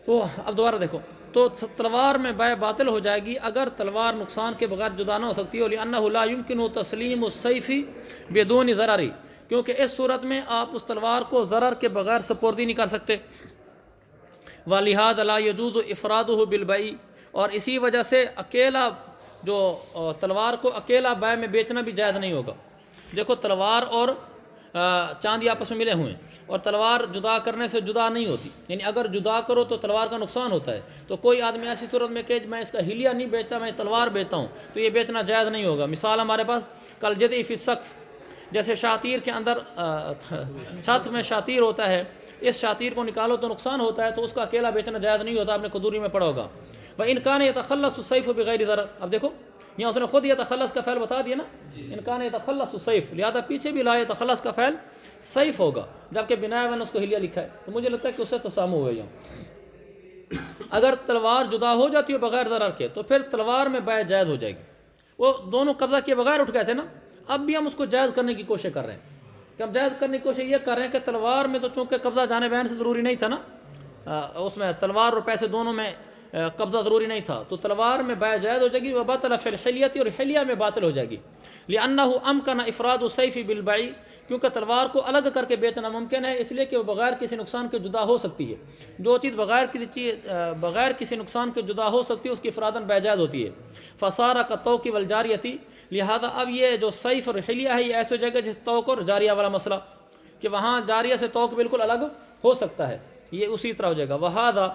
تو اب دوبارہ دیکھو، تو تلوار میں بیع باطل ہو جائے گی اگر تلوار نقصان کے بغیر جدا نہ ہو سکتی ہو. لأنه لا يمكن تسلیم السيف بدون ضرر، کیونکہ اس صورت میں آپ اس تلوار کو ضرر کے بغیر سپردی نہیں کر سکتے. ولہذا لا يجوز افراده بالبيع، اور اسی وجہ سے اکیلا جو تلوار کو اکیلا بیع میں بیچنا بھی جائز نہیں ہوگا. دیکھو تلوار اور چاندی آپس میں ملے ہوئے ہیں اور تلوار جدا کرنے سے جدا نہیں ہوتی، یعنی اگر جدا کرو تو تلوار کا نقصان ہوتا ہے. تو کوئی آدمی ایسی صورت میں کہ میں اس کا حلیہ نہیں بیچتا، میں تلوار بیچتا ہوں، تو یہ بیچنا جائز نہیں ہوگا. مثال ہمارے پاس کالجدع فی السقف، جیسے شاطیر کے اندر چھت میں شاطیر ہوتا ہے، اس شاطیر کو نکالو تو نقصان ہوتا ہے، تو اس کا اکیلا بیچنا جائز نہیں ہوتا. آپ نے قدوری میں پڑھا ہوگا. وَإِنْ كَانَ يَتَخَلَّصُ السَّيْفُ بِغَيْرِ ضَرَرٍ، اب دیکھو یہاں اس نے خود يتخلص کا فعل بتا دیا نا، ان كان يتخلص السيف، لہذا پیچھے بھی لا يتخلص کا فعل سیف ہوگا، جبکہ بنائے میں نے اس کو حلیہ لکھا ہے، تو مجھے لگتا ہے کہ اس سے تسامح ہوئے یہاں. اگر تلوار جدا ہو جاتی ہو بغیر ضرر کے تو پھر تلوار میں بیع جائز ہو جائے گی. وہ دونوں قبضہ کیے بغیر اٹھ گئے تھے نا، اب بھی ہم اس کو جائز کرنے کی کوشش کر رہے ہیں کہ ہم جائز کرنے کی کوشش یہ کر رہے ہیں کہ تلوار میں تو چونکہ قبضہ جانے بین سے ضروری نہیں تھا نا، اس میں تلوار اور پیسے دونوں میں قبضہ ضروری نہیں تھا، تو تلوار میں بیع جائز ہو جائے گی. وبطل فی الحلیۃ، اور حلیہ میں باطل ہو جائے گی. لأنہ امکن افراد السیف بالبیع، کیونکہ تلوار کو الگ کر کے بیچنا ممکن ہے، اس لیے کہ وہ بغیر کسی نقصان کے جدا ہو سکتی ہے. جو چیز بغیر کسی نقصان کے جدا ہو سکتی ہے اس کی افراداً بیع جائز ہوتی ہے. فصار کالطوق والجاریۃ، لہذا اب یہ جو سیف اور حلیہ ہے یہ ایسے ہو جائے گا جس طوق اور جاریہ والا مسئلہ، کہ وہاں جاریہ سے طوق بالکل الگ ہو سکتا ہے، یہ اسی طرح ہو جائے گا. وہذا،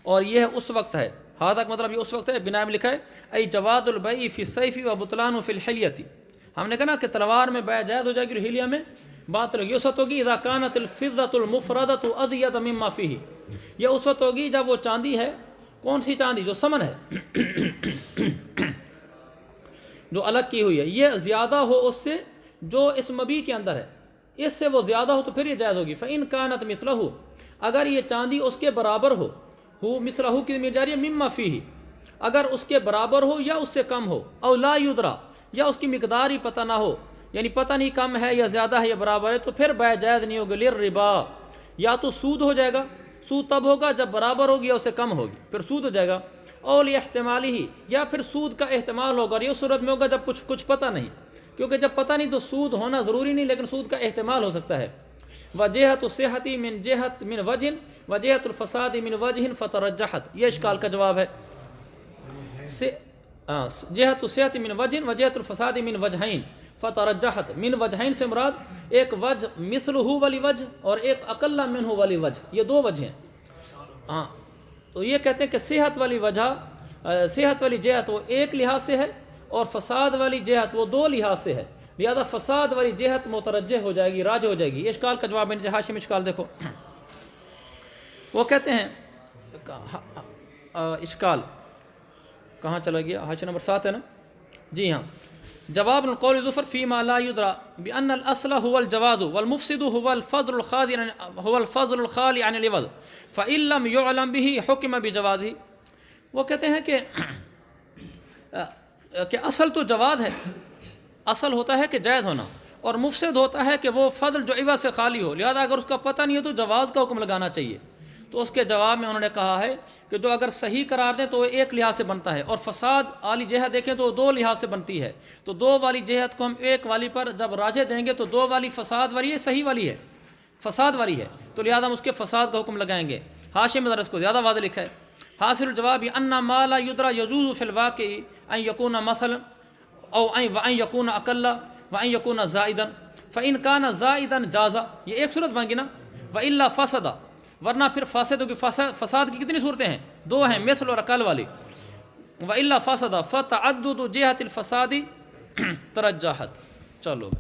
اور یہ اس وقت ہے، ہذا کا مطلب یہ اس وقت ہے، بنا میں لکھا ہے ای جواز البیع فی السیف و بطلان فی الحلیۃ. ہم نے کہا نا کہ تلوار میں بیع جائز ہو جائے گی اور حلیہ میں باطل ہوگی. اس وقت ہوگی اذا کانت الفضۃ المفردۃ ازید مما فیہ، یہ اس وقت ہوگی جب وہ چاندی ہے، کون سی چاندی؟ جو ثمن ہے جو الگ کی ہوئی ہے، یہ زیادہ ہو اس سے جو اس مبیع کے اندر ہے، اس سے وہ زیادہ ہو تو پھر یہ جائز ہوگی. فإن کانت مثلہ، اگر یہ چاندی اس کے برابر ہو مثلہ کی ضمیر جاری ہے مما فیہ، اگر اس کے برابر ہو یا اس سے کم ہو، او لا یدرا، یا اس کی مقدار ہی پتہ نہ ہو، یعنی پتہ نہیں کم ہے یا زیادہ ہے یا برابر ہے، تو پھر بیع جائز نہیں ہوگی. للربا، یا تو سود ہو جائے گا، سود تب ہوگا جب برابر ہوگی یا اس سے کم ہوگی، پھر سود ہو جائے گا. اور احتمالی ہی، یا پھر سود کا احتمال ہوگا، یہ اس صورت میں ہوگا جب کچھ پتہ نہیں، کیونکہ جب پتہ نہیں تو سود ہونا ضروری نہیں، لیکن سود کا احتمال ہو سکتا ہے. وجہت الصحۃ من جہت من وجہ وجہت الفساد من وجہ فترجحت، یہ اشکال کا جواب ہے. جہت الصحۃ من وجہ وجہت الفساد من وجہین فترجحت، من وجہین سے مراد ایک وجہ مثلہ والی وجہ اور ایک اقل منہ والی وجہ، یہ دو وجہ ہیں. ہاں، تو یہ کہتے ہیں کہ صحت والی وجہ، صحت والی جہت وہ ایک لحاظ سے ہے اور فساد والی جہت وہ دو لحاظ سے ہے، لہذا فساد والی جہت مترجح ہو جائے گی، راجح ہو جائے گی. یہ اشکال کا جواب ہے. حاشی میں اشکال دیکھو، وہ کہتے ہیں اشکال کہاں چلا گیا؟ حاشیہ نمبر 7 ہے نا؟ جی ہاں. جواب القول ظفر فيما لا يدرى بأن الأصل هو الجواز والمفسد هو الفضل الخالي عن العوض فإن لم يعلم به حكم بجوازه. وہ کہتے ہیں کہ اصل تو جواز ہے، اصل ہوتا ہے کہ جائز ہونا، اور مفسد ہوتا ہے کہ وہ فضل جو عوض سے خالی ہو، لہذا اگر اس کا پتہ نہیں ہو تو جواز کا حکم لگانا چاہیے. تو اس کے جواب میں انہوں نے کہا ہے کہ جو اگر صحیح قرار دیں تو وہ ایک لحاظ سے بنتا ہے، اور فساد والی جہت دیکھیں تو 2 لحاظ سے بنتی ہے. تو 2 والی جہت کو ہم ایک والی پر جب راجح دیں گے تو 2 والی فساد والی ہے، صحیح والی ہے فساد والی ہے، تو لہذا ہم اس کے فساد کا حکم لگائیں گے. حاشیے میں ذرا اس کو زیادہ واضح لکھا ہے. حاصل الجواب ان ما لا يدرى يجوز في الواقع ان يكون مثلا او ان يكون اقل وان يكون زائدا فان كان زائدا جاز. یہ ایک صورت بن گئی نا. والا فسد، ورنہ پھر فاسد کی فساد کی کتنی صورتیں ہیں؟ 2 ہیں، مثل اور اقل والی. والا فسد فتعدد جهة الفساد ترجحت. چلو